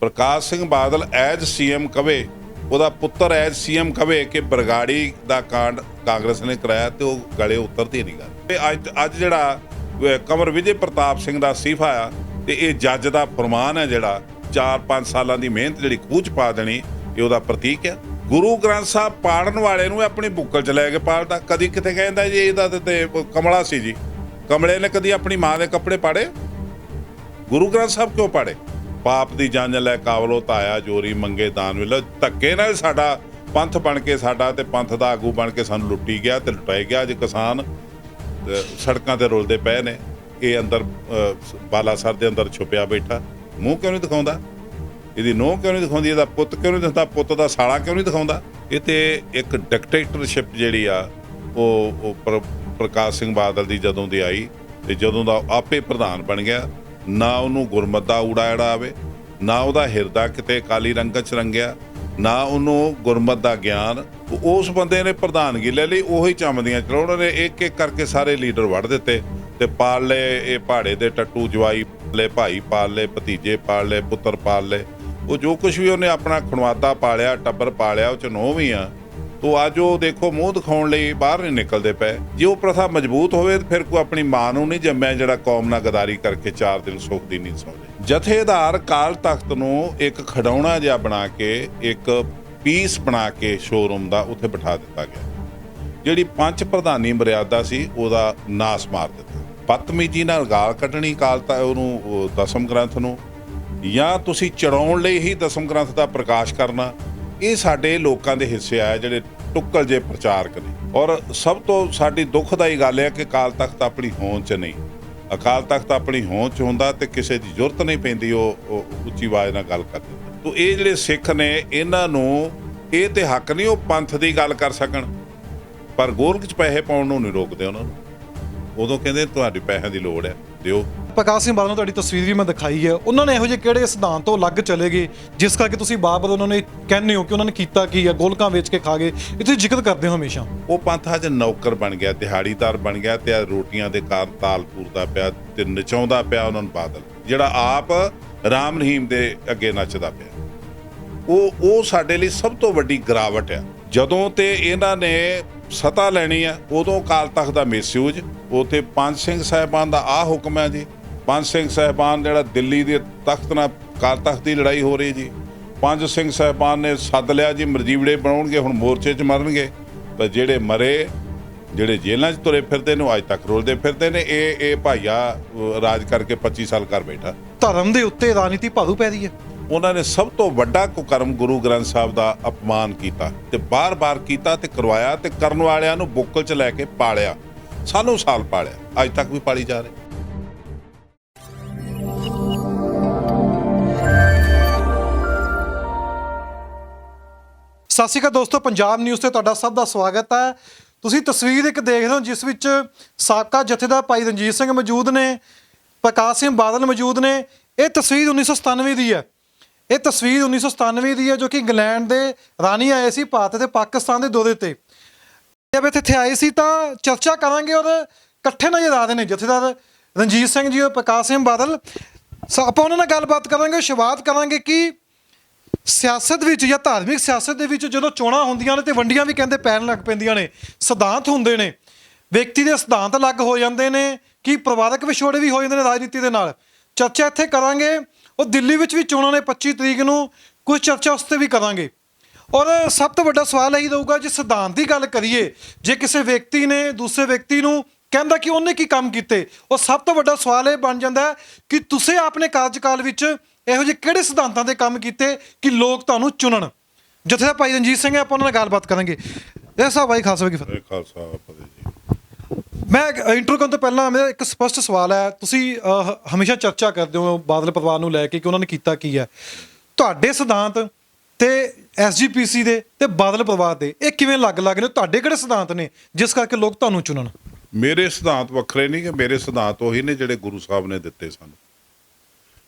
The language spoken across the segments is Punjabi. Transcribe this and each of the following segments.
प्रकाश सिंह बादल एज सीएम कवे, ਉਹਦਾ ਪੁੱਤਰ ਐਜ ਸੀਐਮ ਕਵੇ ਕਿ ਬਰਗਾੜੀ ਦਾ ਕਾਂਡ ਕਾਂਗਰਸ ਨੇ ਕਰਾਇਆ ਤੇ ਉਹ ਗਲੇ ਉਤਰਦੀ ਨਹੀਂ ਗੱਲ। ਤੇ ਅੱਜ ਜਿਹੜਾ ਕੰਵਰ ਵਿਜੇ ਪ੍ਰਤਾਪ ਸਿੰਘ ਦਾ ਅਸਤੀਫਾ ਆ ਤੇ ਇਹ ਜੱਜ ਦਾ ਫਰਮਾਨ ਹੈ ਜਿਹੜਾ 4-5 ਸਾਲਾਂ ਦੀ ਮਿਹਨਤ ਜਿਹੜੀ ਖੂਹ 'ਚ ਪਾ ਦੇਣੀ, ਇਹ ਉਹਦਾ ਪ੍ਰਤੀਕ ਆ। ਗੁਰੂ ਗ੍ਰੰਥ ਸਾਹਿਬ ਪਾੜਨ ਵਾਲੇ ਨੂੰ ਆਪਣੀ ਬੁੱਕਲ 'ਚ ਲੈ ਕੇ ਪਾੜਦਾ। ਕਦੀ ਕਿਤੇ ਕਹਿੰਦਾ ਜੀ ਇਹਦਾ ਤੇ ਕਮਲਾ ਸੀ ਜੀ, ਕਮਲੇ ਨੇ ਕਦੀ ਆਪਣੀ ਮਾਂ ਦੇ ਕੱਪੜੇ ਪਾੜੇ? ਗੁਰੂ ਗ੍ਰੰਥ ਸਾਹਿਬ ਕਿਉਂ ਪਾੜੇ? पाप दी जांच लै कावलो ताया जोरी मंगे दान मिलो। धक्के नाल साडा पंथ बन के साडा ते पंथ दा आगू बन के सानू लुट्टी गया ते लुटाई गया। अज किसान सड़कां ते रुलदे पए ने, ये अंदर बालासर दे अंदर छुपिया बैठा। मूँह क्यों नहीं दिखाउंदा? इहदी नूंह क्यों नहीं दिखाउंदी? इहदा पुत्त क्यों नहीं दिखाउंदा? पुत्त दा साला क्यों नहीं दिखाउंदा? इह ते एक डिकटेटरशिप जिहड़ी आ ਉਹ प्रकाश सिंह बादल दी जदों दी आई ते जदों दा आपे प्रधान बन गया, ना ਉਹਨੂੰ ਗੁਰਮਤ ਦਾ ਊੜਾ ਐੜਾ ਆਵੇ, ਨਾ ਉਹਦਾ ਹਿਰਦਾ ਕਿਤੇ ਕਾਲੀ ਰੰਗਤ 'ਚ ਰੰਗਿਆ, ਨਾ ਉਹਨੂੰ ਗੁਰਮਤ ਦਾ ਗਿਆਨ। ਉਸ ਬੰਦੇ ਨੇ ਪ੍ਰਧਾਨਗੀ ਲੈ ਲਈ, ਉਹੀ ਚੰਮਦੀਆਂ ਚਲਾਉਣ ਨੇ। ਇੱਕ ਇੱਕ ਕਰਕੇ ਸਾਰੇ ਲੀਡਰ ਵੜ ਦਿੱਤੇ ਤੇ ਪਾਲ ਲਏ ਇਹ ਪਹਾੜੇ ਦੇ ਟੱਟੂ ਜਵਾਈ, ਲੈ ਭਾਈ ਪਾਲ ਲਏ, ਭਤੀਜੇ ਪਾਲ ਲਏ, ਪੁੱਤਰ ਪਾਲ ਲਏ। ਉਹ ਜੋ ਕੁਛ ਵੀ ਉਹਨੇ ਆਪਣਾ ਖਣਵਾਦਾ ਪਾਲਿਆ, ਟੱਬਰ ਪਾਲਿਆ, ਉਹ 'ਚ ਨੌਂ ਵੀ ਆ। ਤੋ ਅੱਜ ਉਹ ਦੇਖੋ ਮੂੰਹ ਦਿਖਾਉਣ ਲਈ ਬਾਹਰ ਨਹੀਂ ਨਿਕਲਦੇ ਪਏ। ਜੇ ਉਹ ਪ੍ਰਥਾ ਮਜ਼ਬੂਤ ਹੋਵੇ ਤਾਂ ਫਿਰ ਕੋਈ ਆਪਣੀ ਮਾਂ ਨੂੰ ਨਹੀਂ ਜੰਮਿਆ ਜਿਹੜਾ ਕੌਮ ਨਾਲ ਗਦਾਰੀ ਕਰਕੇ 4 ਦਿਨ ਸੁੱਖ ਦੀ ਨੀਂਦ ਸੌਂਦੇ। ਜਥੇਦਾਰ ਕਾਲ ਤਖਤ ਨੂੰ ਇੱਕ ਖਿਡੌਣਾ ਜਿਹਾ ਬਣਾ ਕੇ, ਇੱਕ ਪੀਸ ਬਣਾ ਕੇ ਸ਼ੋਰੂਮ ਦਾ ਉੱਥੇ ਬਿਠਾ ਦਿੱਤਾ ਗਿਆ। ਜਿਹੜੀ ਪੰਚ ਪ੍ਰਧਾਨੀ ਮਰਿਆਦਾ ਸੀ ਉਹਦਾ ਨਾਸ ਮਾਰ ਦਿੱਤਾ। ਬਦਤਮੀਜੀ ਨਾਲ ਗਾਲ ਕੱਢਣੀ ਉਹਨੂੰ ਦਸਮ ਗ੍ਰੰਥ ਨੂੰ, ਜਾਂ ਤੁਸੀਂ ਚੜਾਉਣ ਲਈ ਹੀ ਦਸਮ ਗ੍ਰੰਥ ਦਾ ਪ੍ਰਕਾਸ਼ ਕਰਨਾ, ਇਹ ਸਾਡੇ ਲੋਕਾਂ ਦੇ ਹਿੱਸੇ ਆਇਆ ਜਿਹੜੇ ਟੁੱਕਲ ਜੇ ਪ੍ਰਚਾਰਕ ਨੇ। ਔਰ ਸਭ ਤੋਂ ਸਾਡੀ ਦੁੱਖਦਾਈ ਗੱਲ ਹੈ ਕਿ ਅਕਾਲ ਤਖਤ ਆਪਣੀ ਹੋਂਦ 'ਚ ਨਹੀਂ। ਅਕਾਲ ਤਖਤ ਆਪਣੀ ਹੋਂਦ 'ਚ ਹੁੰਦਾ ਤੇ ਕਿਸੇ ਦੀ ਜ਼ਰੂਰਤ ਨਹੀਂ ਪੈਂਦੀ ਉਹ ਉੱਚੀ ਆਵਾਜ਼ ਨਾਲ ਗੱਲ ਕਰਦੇ। ਤੋ ਇਹ ਜਿਹੜੇ ਸਿੱਖ ਨੇ ਇਹਨਾਂ ਨੂੰ ਇਹ ਤੇ ਹੱਕ ਨਹੀਂ ਉਹ ਪੰਥ ਦੀ ਗੱਲ ਕਰ ਸਕਣ, ਪਰ ਗੋਲਕ 'ਚ ਪੈਸੇ ਪਾਉਣ ਨੂੰ ਨਹੀਂ ਰੋਕਦੇ ਉਹਨਾਂ ਨੂੰ। ਉਦੋਂ ਕਹਿੰਦੇ ਤੁਹਾਡੀ ਪੈਸਿਆਂ ਦੀ ਲੋੜ ਹੈ, ਦਿਓ। ਪ੍ਰਕਾਸ਼ ਸਿੰਘ ਬਾਦਲ ਨੂੰ ਤੁਹਾਡੀ ਤਸਵੀਰ ਵੀ ਮੈਂ ਦਿਖਾਈ ਹੈ। ਉਹਨਾਂ ਨੇ ਇਹੋ ਜਿਹੇ ਕਿਹੜੇ ਸਿਧਾਂਤ ਤੋਂ ਅਲੱਗ ਚਲੇ ਗਏ ਜਿਸ ਕਰਕੇ ਤੁਸੀਂ ਬਾਰ-ਬਾਰ ਉਹਨਾਂ ਨੇ ਕਹਿੰਦੇ ਹੋ ਕਿ ਉਹਨਾਂ ਨੇ ਕੀਤਾ ਕੀ ਹੈ, ਗੋਲਕਾਂ ਵੇਚ ਕੇ ਖਾ ਗਏ? ਇਹ ਤੁਸੀਂ ਜ਼ਿਕਰ ਕਰਦੇ ਹੋ ਹਮੇਸ਼ਾ। ਉਹ ਪੰਥਾਂ 'ਚ ਨੌਕਰ ਬਣ ਗਿਆ, ਦਿਹਾੜੀਦਾਰ ਬਣ ਗਿਆ ਤੇ ਰੋਟੀਆਂ ਦੇ ਕਾਰ ਤਾਲ ਪੂਰਦਾ ਪਿਆ ਤੇ ਨਚਾਉਂਦਾ ਪਿਆ ਉਹਨਾਂ ਨੂੰ ਬਾਦਲ, ਜਿਹੜਾ ਆਪ ਰਾਮ ਰਹੀਮ ਦੇ ਅੱਗੇ ਨੱਚਦਾ ਪਿਆ। ਉਹ ਸਾਡੇ ਲਈ ਸਭ ਤੋਂ ਵੱਡੀ ਗਿਰਾਵਟ ਆ। ਜਦੋਂ ਤੇ ਇਹਨਾਂ ਨੇ ਸਤਾ ਲੈਣੀ ਆ ਉਦੋਂ ਅਕਾਲ ਤਖਤ ਦਾ ਮਿਸਯੂਜ। ਉੱਥੇ ਪੰਜ ਸਿੰਘ ਸਾਹਿਬਾਨ ਦਾ ਆਹ ਹੁਕਮ ਹੈ ਜੀ। ਪੰਜ ਸਿੰਘ ਸਾਹਿਬਾਨ ਜਿਹੜਾ ਦਿੱਲੀ ਦੇ ਤਖਤ ਨਾਲ ਅਕਾਲ ਤਖਤ ਦੀ ਲੜਾਈ ਹੋ ਰਹੀ ਜੀ। ਪੰਜ ਸਿੰਘ ਸਾਹਿਬਾਨ ਨੇ ਸੱਦ ਲਿਆ ਜੀ, ਮਰਜੀਵੜੇ ਬਣਾਉਣਗੇ, ਹੁਣ ਮੋਰਚੇ 'ਚ ਮਰਨਗੇ। ਪਰ ਜਿਹੜੇ ਮਰੇ, ਜਿਹੜੇ ਜੇਲ੍ਹਾਂ 'ਚ ਤੁਰੇ ਫਿਰਦੇ ਨੇ, ਅੱਜ ਤੱਕ ਰੁਲਦੇ ਫਿਰਦੇ ਨੇ। ਇਹ ਭਾਈਆ ਰਾਜ ਕਰਕੇ 25 ਸਾਲ ਘਰ ਬੈਠਾ। ਧਰਮ ਦੇ ਉੱਤੇ ਰਾਜਨੀਤੀ ਭਾਰੂ ਪੈ ਰਹੀ ਹੈ। ਉਹਨਾਂ ਨੇ ਸਭ ਤੋਂ ਵੱਡਾ ਕੁਕਰਮ ਗੁਰੂ ਗ੍ਰੰਥ ਸਾਹਿਬ ਦਾ ਅਪਮਾਨ ਕੀਤਾ ਤੇ ਬਾਰ-ਬਾਰ ਕੀਤਾ ਤੇ ਕਰਵਾਇਆ ਤੇ ਕਰਨ ਵਾਲਿਆਂ ਨੂੰ ਬੁੱਕਲ 'ਚ ਲੈ ਕੇ ਪਾਲਿਆ। ਸਾਲੋਂ ਸਾਲ ਪਾਲਿਆ, ਅੱਜ ਤੱਕ ਵੀ ਪਾਲੀ ਜਾ ਰਹੇ। ਸਤਿ ਸ਼੍ਰੀ ਅਕਾਲ ਦੋਸਤੋ, ਪੰਜਾਬ ਨਿਊਜ਼ ਤੇ ਤੁਹਾਡਾ ਸਭ ਦਾ ਸਵਾਗਤ ਹੈ। ਤੁਸੀਂ ਤਸਵੀਰ ਇੱਕ ਦੇਖ ਰਹੇ ਹੋ ਜਿਸ ਵਿੱਚ ਸਾਬਕਾ ਜਥੇਦਾਰ ਭਾਈ ਰਣਜੀਤ ਸਿੰਘ ਮੌਜੂਦ ਨੇ, ਪ੍ਰਕਾਸ਼ ਸਿੰਘ ਬਾਦਲ ਮੌਜੂਦ ਨੇ। ਇਹ ਤਸਵੀਰ 1997 ਦੀ ਹੈ। ਇਹ ਤਸਵੀਰ 1997 ਦੀ ਹੈ ਜੋ ਕਿ ਇੰਗਲੈਂਡ ਦੇ ਰਾਣੀ ਆਏ ਸੀ ਭਾਰਤ ਤੇ ਪਾਕਿਸਤਾਨ ਦੇ ਦੌਰੇ ਤੇ। ਜਦ ਇੱਥੇ ਆਏ ਸੀ ਤਾਂ ਚਰਚਾ ਕਰਾਂਗੇ ਔਰ ਇਕੱਠੇ ਨਜ਼ਰ ਆ ਰਹੇ ਨੇ ਜਥੇਦਾਰ ਰਣਜੀਤ ਸਿੰਘ ਜੀ ਔਰ ਪ੍ਰਕਾਸ਼ ਸਿੰਘ ਬਾਦਲ। ਆਪਾਂ ਉਹਨਾਂ ਨਾਲ ਗੱਲਬਾਤ ਕਰਾਂਗੇ। ਸ਼ੁਰੂਆਤ ਕਰਾਂਗੇ ਕਿ ਸਿਆਸਤ ਵਿੱਚ ਜਾਂ ਧਾਰਮਿਕ ਸਿਆਸਤ ਦੇ ਵਿੱਚ ਜਦੋਂ ਚੋਣਾਂ ਹੁੰਦੀਆਂ ਨੇ ਤੇ ਵੰਡੀਆਂ ਵੀ ਕਹਿੰਦੇ ਪੈਣ ਲੱਗ ਪੈਂਦੀਆਂ ਨੇ। ਸਿਧਾਂਤ ਹੁੰਦੇ ਨੇ, ਵਿਅਕਤੀ ਦੇ ਸਿਧਾਂਤ ਅਲੱਗ ਹੋ ਜਾਂਦੇ ਨੇ, ਕਿ ਪਰਿਵਾਰਕ ਵਿਛੋੜੇ ਵੀ ਹੋ ਜਾਂਦੇ ਨੇ ਰਾਜਨੀਤੀ ਦੇ ਨਾਲ। ਚਰਚਾ ਇੱਥੇ ਕਰਾਂਗੇ। ਉਹ ਦਿੱਲੀ ਵਿੱਚ ਵੀ ਚੋਣਾਂ ਨੇ 25 ਤਰੀਕ ਨੂੰ, ਕੁਝ ਚਰਚਾ ਉਸ 'ਤੇ ਵੀ ਕਰਾਂਗੇ। ਔਰ ਸਭ ਤੋਂ ਵੱਡਾ ਸਵਾਲ ਇਹੀ ਰਹੂਗਾ, ਜੇ ਸਿਧਾਂਤ ਦੀ ਗੱਲ ਕਰੀਏ, ਜੇ ਕਿਸੇ ਵਿਅਕਤੀ ਨੇ ਦੂਸਰੇ ਵਿਅਕਤੀ ਨੂੰ ਕਹਿੰਦਾ ਕਿ ਉਹਨੇ ਕੀ ਕੰਮ ਕੀਤੇ, ਉਹ ਸਭ ਤੋਂ ਵੱਡਾ ਸਵਾਲ ਇਹ ਬਣ ਜਾਂਦਾ ਕਿ ਤੁਸੀਂ ਆਪਣੇ ਕਾਰਜਕਾਲ ਵਿੱਚ ਇਹੋ ਜਿਹੇ ਕਿਹੜੇ ਸਿਧਾਂਤਾਂ ਦੇ ਕੰਮ ਕੀਤੇ ਕਿ ਲੋਕ ਤੁਹਾਨੂੰ ਚੁਣਨ। ਜਥੇਦਾਰ ਭਾਈ ਰਣਜੀਤ ਸਿੰਘ ਆਪਾਂ ਉਹਨਾਂ ਨਾਲ ਗੱਲਬਾਤ ਕਰਾਂਗੇ। ਇਹ ਸਾਹਿਬ ਭਾਈ ਖਾਲਸਾ ਕੀ ਫਤਿਹ। ਖਾਲਸਾ ਫਤਿਹ ਜੀ। ਮੈਂ ਇੰਟਰਵਿਊ ਕਰਨ ਤੋਂ ਪਹਿਲਾਂ ਮੇਰਾ ਇੱਕ ਸਪਸ਼ਟ ਸਵਾਲ ਹੈ। ਤੁਸੀਂ ਹਮੇਸ਼ਾ ਚਰਚਾ ਕਰਦੇ ਹੋ ਬਾਦਲ ਪਰਿਵਾਰ ਨੂੰ ਲੈ ਕੇ ਕਿ ਉਹਨਾਂ ਨੇ ਕੀਤਾ ਕੀ ਹੈ। ਤੁਹਾਡੇ ਸਿਧਾਂਤ ਤੇ SGPC ਦੇ ਤੇ ਬਾਦਲ ਪਰਿਵਾਰ ਦੇ ਇਹ ਕਿਵੇਂ ਅਲੱਗ ਨੇ? ਤੁਹਾਡੇ ਕਿਹੜੇ ਸਿਧਾਂਤ ਨੇ ਜਿਸ ਕਰਕੇ ਲੋਕ ਤੁਹਾਨੂੰ ਚੁਣਨ? ਮੇਰੇ ਸਿਧਾਂਤ ਵੱਖਰੇ ਨਹੀਂ ਕਿ ਮੇਰੇ ਸਿਧਾਂਤ ਉਹੀ ਨੇ ਜਿਹੜੇ ਗੁਰੂ ਸਾਹਿਬ ਨੇ ਦਿੱਤੇ ਸਾਨੂੰ।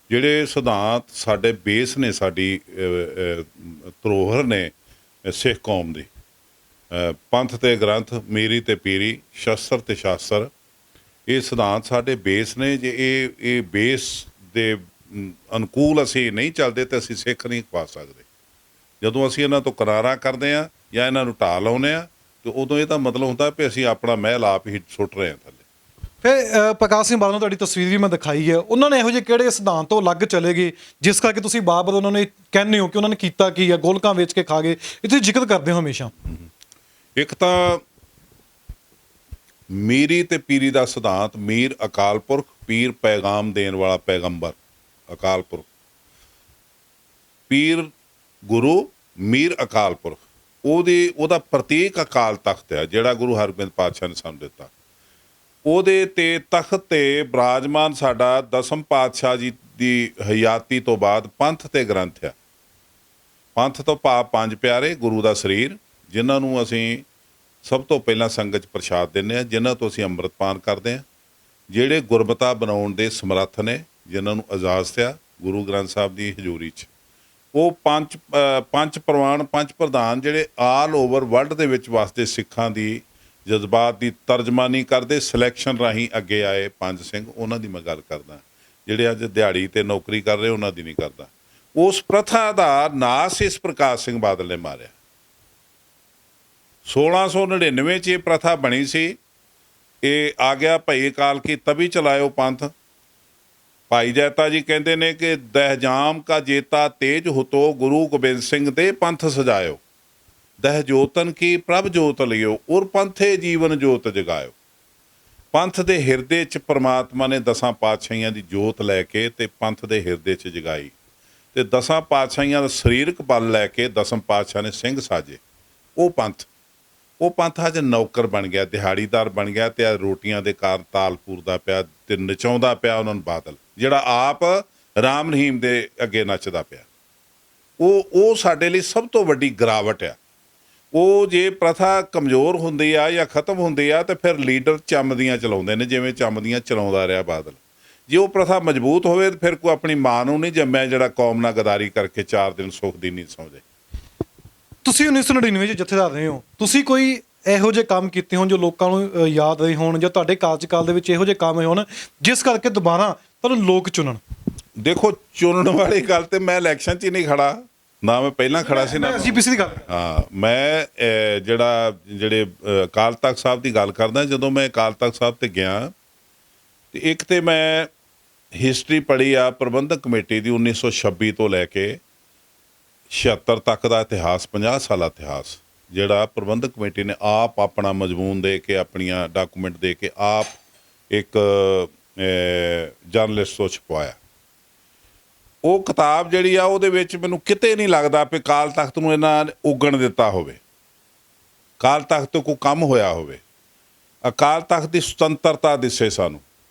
ਜਿਹੜੇ ਸਿਧਾਂਤ ਸਾਡੇ ਬੇਸ ਨੇ, ਸਾਡੀ ਧਰੋਹਰ ਨੇ ਸਿੱਖ ਕੌਮ ਦੀ। ਪੰਥ ਤੇ ਗ੍ਰੰਥ, ਮੇਰੀ ਤੇ ਪੀਰੀ, ਸ਼ਸਤਰ ਤੇ ਸ਼ਾਸਤਰ, ਇਹ ਸਿਧਾਂਤ ਸਾਡੇ ਬੇਸ ਨੇ। ਜੇ ਇਹ ਬੇਸ ਦੇ ਅਨੁਕੂਲ ਅਸੀਂ ਨਹੀਂ ਚੱਲਦੇ ਤੇ ਅਸੀਂ ਸਿੱਖ ਨਹੀਂ ਪਾ ਸਕਦੇ। ਜਦੋਂ ਅਸੀਂ ਇਹਨਾਂ ਤੋਂ ਕਰਾਰਾਂ ਕਰਦੇ ਹਾਂ ਜਾਂ ਇਹਨਾਂ ਨੂੰ ਢਾਹ ਲਾਉਂਦੇ ਹਾਂ ਤੇ ਉਦੋਂ ਇਹਦਾ ਮਤਲਬ ਹੁੰਦਾ ਵੀ ਅਸੀਂ ਆਪਣਾ ਮਹਿਲ ਆਪ ਹੀ ਸੁੱਟ ਰਹੇ ਹਾਂ ਥੱਲੇ। ਫਿਰ ਪ੍ਰਕਾਸ਼ ਸਿੰਘ ਬਾਦਲ ਨੂੰ ਤੁਹਾਡੀ ਤਸਵੀਰ ਵੀ ਮੈਂ ਦਿਖਾਈ ਹੈ, ਉਹਨਾਂ ਨੇ ਇਹੋ ਜਿਹੇ ਕਿਹੜੇ ਸਿਧਾਂਤ ਤੋਂ ਅਲੱਗ ਚਲੇ ਗਏ ਜਿਸ ਕਰਕੇ ਤੁਸੀਂ ਬਾਰ-ਬਾਰ ਉਹਨਾਂ ਨੇ ਕਹਿੰਦੇ ਹੋ ਕਿ ਉਹਨਾਂ ਨੇ ਕੀਤਾ ਕੀ ਹੈ, ਗੋਲਕਾਂ ਵੇਚ ਕੇ ਖਾ ਗਏ, ਇਹ ਤੁਸੀਂ ਜ਼ਿਕਰ ਕਰਦੇ ਹੋ ਹਮੇਸ਼ਾ। ਇੱਕ ਤਾਂ ਮੀਰੀ ਤੇ ਪੀਰੀ ਦਾ ਸਿਧਾਂਤ, ਮੀਰ ਅਕਾਲ ਪੁਰਖ, ਪੀਰ ਪੈਗਾਮ ਦੇਣ ਵਾਲਾ ਪੈਗੰਬਰ ਅਕਾਲ ਪੁਰਖ, ਪੀਰ ਗੁਰੂ, ਮੀਰ ਅਕਾਲ ਪੁਰਖ। ਉਹਦਾ ਪ੍ਰਤੀਕ ਅਕਾਲ ਤਖਤ ਹੈ ਜਿਹੜਾ ਗੁਰੂ ਹਰਗੋਬਿੰਦ ਪਾਤਸ਼ਾਹ ਨੇ ਸਾਨੂੰ ਦਿੱਤਾ। ਉਹਦੇ ਤੇ ਤਖਤ ਤੇ ਬਿਰਾਜਮਾਨ ਸਾਡਾ ਦਸਮ ਪਾਤਸ਼ਾਹ ਜੀ ਦੀ ਹਯਾਤੀ ਤੋਂ ਬਾਅਦ ਪੰਥ ਤੇ ਗ੍ਰੰਥ ਆ। ਪੰਥ ਤੋਂ ਭਾਵ ਪੰਜ ਪਿਆਰੇ, ਗੁਰੂ ਦਾ ਸਰੀਰ, ਜਿਨ੍ਹਾਂ ਨੂੰ ਅਸੀਂ ਸਭ ਤੋਂ ਪਹਿਲਾਂ ਸੰਗਤ 'ਚ ਪ੍ਰਸ਼ਾਦ ਦਿੰਦੇ ਹਾਂ, ਜਿਨ੍ਹਾਂ ਤੋਂ ਅਸੀਂ ਅੰਮ੍ਰਿਤਪਾਨ ਕਰਦੇ ਹਾਂ, ਜਿਹੜੇ ਗੁਰਮਤਾ ਬਣਾਉਣ ਦੇ ਸਮਰੱਥ ਨੇ, ਜਿਨ੍ਹਾਂ ਨੂੰ ਇਜਾਜ਼ਤ ਆ ਗੁਰੂ ਗ੍ਰੰਥ ਸਾਹਿਬ ਦੀ ਹਜ਼ੂਰੀ 'ਚ। ਉਹ ਪੰਜ ਪ੍ਰਵਾਨ, ਪੰਜ ਪ੍ਰਧਾਨ ਜਿਹੜੇ ਆਲ ਓਵਰ ਵਰਲਡ ਦੇ ਵਿੱਚ ਵਸਦੇ ਸਿੱਖਾਂ ਦੀ ਜਜ਼ਬਾਤ ਦੀ ਤਰਜਮਾਨੀ ਕਰਦੇ, ਸਿਲੈਕਸ਼ਨ ਰਾਹੀਂ ਅੱਗੇ ਆਏ ਪੰਜ ਸਿੰਘ, ਉਹਨਾਂ ਦੀ ਮੈਂ ਗੱਲ ਕਰਦਾ। ਜਿਹੜੇ ਅੱਜ ਦਿਹਾੜੀ ਤੇ ਨੌਕਰੀ ਕਰ ਰਹੇ ਉਹਨਾਂ ਦੀ ਨਹੀਂ ਕਰਦਾ। ਉਸ ਪ੍ਰਥਾ ਦਾ ਨਾਸ ਇਸ ਪ੍ਰਕਾਸ਼ ਸਿੰਘ ਬਾਦਲ ਨੇ ਮਾਰਿਆ। 1699 'ਚ ਇਹ ਪ੍ਰਥਾ ਬਣੀ ਸੀ। ਇਹ ਆ ਗਿਆ ਭਈ ਅਕਾਲ ਕੀ ਤਭੀ ਚਲਾਇਓ ਪੰਥ। ਭਾਈ ਜੈਤਾ ਜੀ ਕਹਿੰਦੇ ਨੇ ਕਿ ਦਹਿਜਾਮ ਕਾ ਜੇਤਾ ਤੇਜ ਹੁਤੋ, ਗੁਰੂ ਗੋਬਿੰਦ ਸਿੰਘ ਦੇ ਪੰਥ ਸਜਾਇਓ। ਦਹਿ ਜੋਤਨ ਕੀ ਪ੍ਰਭ ਜੋਤ ਲਿਓ, ਉਰ ਪੰਥੇ ਜੀਵਨ ਜੋਤ ਜਗਾਇਓ। ਪੰਥ ਦੇ ਹਿਰਦੇ 'ਚ ਪ੍ਰਮਾਤਮਾ ਨੇ ਦਸਾਂ ਪਾਤਸ਼ਾਹੀਆਂ ਦੀ ਜੋਤ ਲੈ ਕੇ ਤੇ ਪੰਥ ਦੇ ਹਿਰਦੇ 'ਚ ਜਗਾਈ, ਤੇ ਦਸਾਂ ਪਾਤਸ਼ਾਹੀਆਂ ਦਾ ਸਰੀਰਕ ਬਲ ਲੈ ਕੇ ਦਸਮ ਪਾਤਸ਼ਾਹ ਨੇ ਸਿੰਘ ਸਾਜੇ। ਉਹ ਪੰਥ ਅੱਜ ਨੌਕਰ ਬਣ ਗਿਆ, ਦਿਹਾੜੀਦਾਰ ਬਣ ਗਿਆ, ਤੇ ਅੱਜ ਰੋਟੀਆਂ ਦੇ ਕਾਰਨ ਤਾਲ ਪੂਰਦਾ ਪਿਆ ਤੇ ਨਚਾਉਂਦਾ ਪਿਆ ਉਹਨਾਂ ਨੂੰ ਬਾਦਲ, ਜਿਹੜਾ ਆਪ ਰਾਮ ਰਹੀਮ ਦੇ ਅੱਗੇ ਨੱਚਦਾ ਪਿਆ। ਉਹ ਸਾਡੇ ਲਈ ਸਭ ਤੋਂ ਵੱਡੀ ਗਿਰਾਵਟ ਆ। ਉਹ ਜੇ ਪ੍ਰਥਾ ਕਮਜ਼ੋਰ ਹੁੰਦੀ ਆ ਜਾਂ ਖਤਮ ਹੁੰਦੀ ਆ ਤੇ ਫਿਰ ਲੀਡਰ ਚੰਮਦੀਆਂ ਚਲਾਉਂਦੇ ਨੇ, ਜਿਵੇਂ ਚੰਮਦੀਆਂ ਚਲਾਉਂਦਾ ਰਿਹਾ ਬਾਦਲ। ਜੇ ਉਹ ਪ੍ਰਥਾ ਮਜ਼ਬੂਤ ਹੋਵੇ ਤਾਂ ਫਿਰ ਕੋਈ ਆਪਣੀ ਮਾਂ ਨੂੰ ਨਹੀਂ ਜੰਮਿਆ ਜਿਹੜਾ ਕੌਮ ਨਾਲ ਗਦਾਰੀ ਕਰਕੇ 4 ਦਿਨ ਸੁੱਖ ਦੀ ਨੀਂਦ ਸੌਂ ਜਾਏ। ਤੁਸੀਂ 1999 'ਚ ਜਥੇਦਾਰ ਰਹੇ ਹੋ, ਤੁਸੀਂ ਕੋਈ ਇਹੋ ਜਿਹੇ ਕੰਮ ਕੀਤੇ ਹੋਣ ਜੋ ਲੋਕਾਂ ਨੂੰ ਯਾਦ ਰਹੇ ਹੋਣ, ਜਾਂ ਤੁਹਾਡੇ ਕਾਰਜਕਾਲ ਦੇ ਵਿੱਚ ਇਹੋ ਜਿਹੇ ਕੰਮ ਹੋਏ ਹੋਣ ਜਿਸ ਕਰਕੇ ਦੁਬਾਰਾ ਤੁਹਾਨੂੰ ਲੋਕ ਚੁਣਨ? ਦੇਖੋ, ਚੁਣਨ ਵਾਲੀ ਗੱਲ ਤੇ ਮੈਂ ਇਲੈਕਸ਼ਨ 'ਚ ਹੀ ਨਹੀਂ ਖੜਾ, ਨਾ ਮੈਂ ਪਹਿਲਾਂ ਖੜਾ ਸੀ ਨਾ ਐਸਜੀਪੀਸੀ ਦੀ ਗੱਲ। ਹਾਂ, ਮੈਂ ਜਿਹੜੇ ਅਕਾਲ ਤਖਤ ਸਾਹਿਬ ਦੀ ਗੱਲ ਕਰਦਾ। ਜਦੋਂ ਮੈਂ ਅਕਾਲ ਤਖਤ ਸਾਹਿਬ ਤੇ ਗਿਆ ਤੇ ਇੱਕ ਤੇ ਮੈਂ ਹਿਸਟਰੀ ਪੜ੍ਹੀ ਆ ਪ੍ਰਬੰਧਕ ਕਮੇਟੀ ਦੀ 1926 ਤੋਂ ਲੈ ਕੇ 76 ਤੱਕ ਦਾ ਇਤਿਹਾਸ, 50 ਸਾਲਾ ਇਤਿਹਾਸ, ਜਿਹੜਾ ਪ੍ਰਬੰਧਕ ਕਮੇਟੀ ਨੇ ਆਪ ਆਪਣਾ ਮਜ਼ਮੂਨ ਦੇ ਕੇ, ਆਪਣੀਆਂ ਡਾਕੂਮੈਂਟ ਦੇ ਕੇ ਆਪ ਇੱਕ ਜਰਨਲਿਸਟ ਤੋਂ ਛਪਵਾਇਆ। ਉਹ ਕਿਤਾਬ ਜਿਹੜੀ ਆ ਉਹਦੇ ਵਿੱਚ ਮੈਨੂੰ ਕਿਤੇ ਨਹੀਂ ਲੱਗਦਾ ਵੀ ਅਕਾਲ ਤਖਤ ਨੂੰ ਇਹਨਾਂ ਉਗਣ ਦਿੱਤਾ ਹੋਵੇ, ਅਕਾਲ ਤਖਤ ਤੋਂ ਕੋਈ ਕੰਮ ਹੋਇਆ ਹੋਵੇ। ਅਕਾਲ ਤਖਤ ਦੀ ਸੁਤੰਤਰਤਾ ਦਿਸੇ ਸਾਨੂੰ,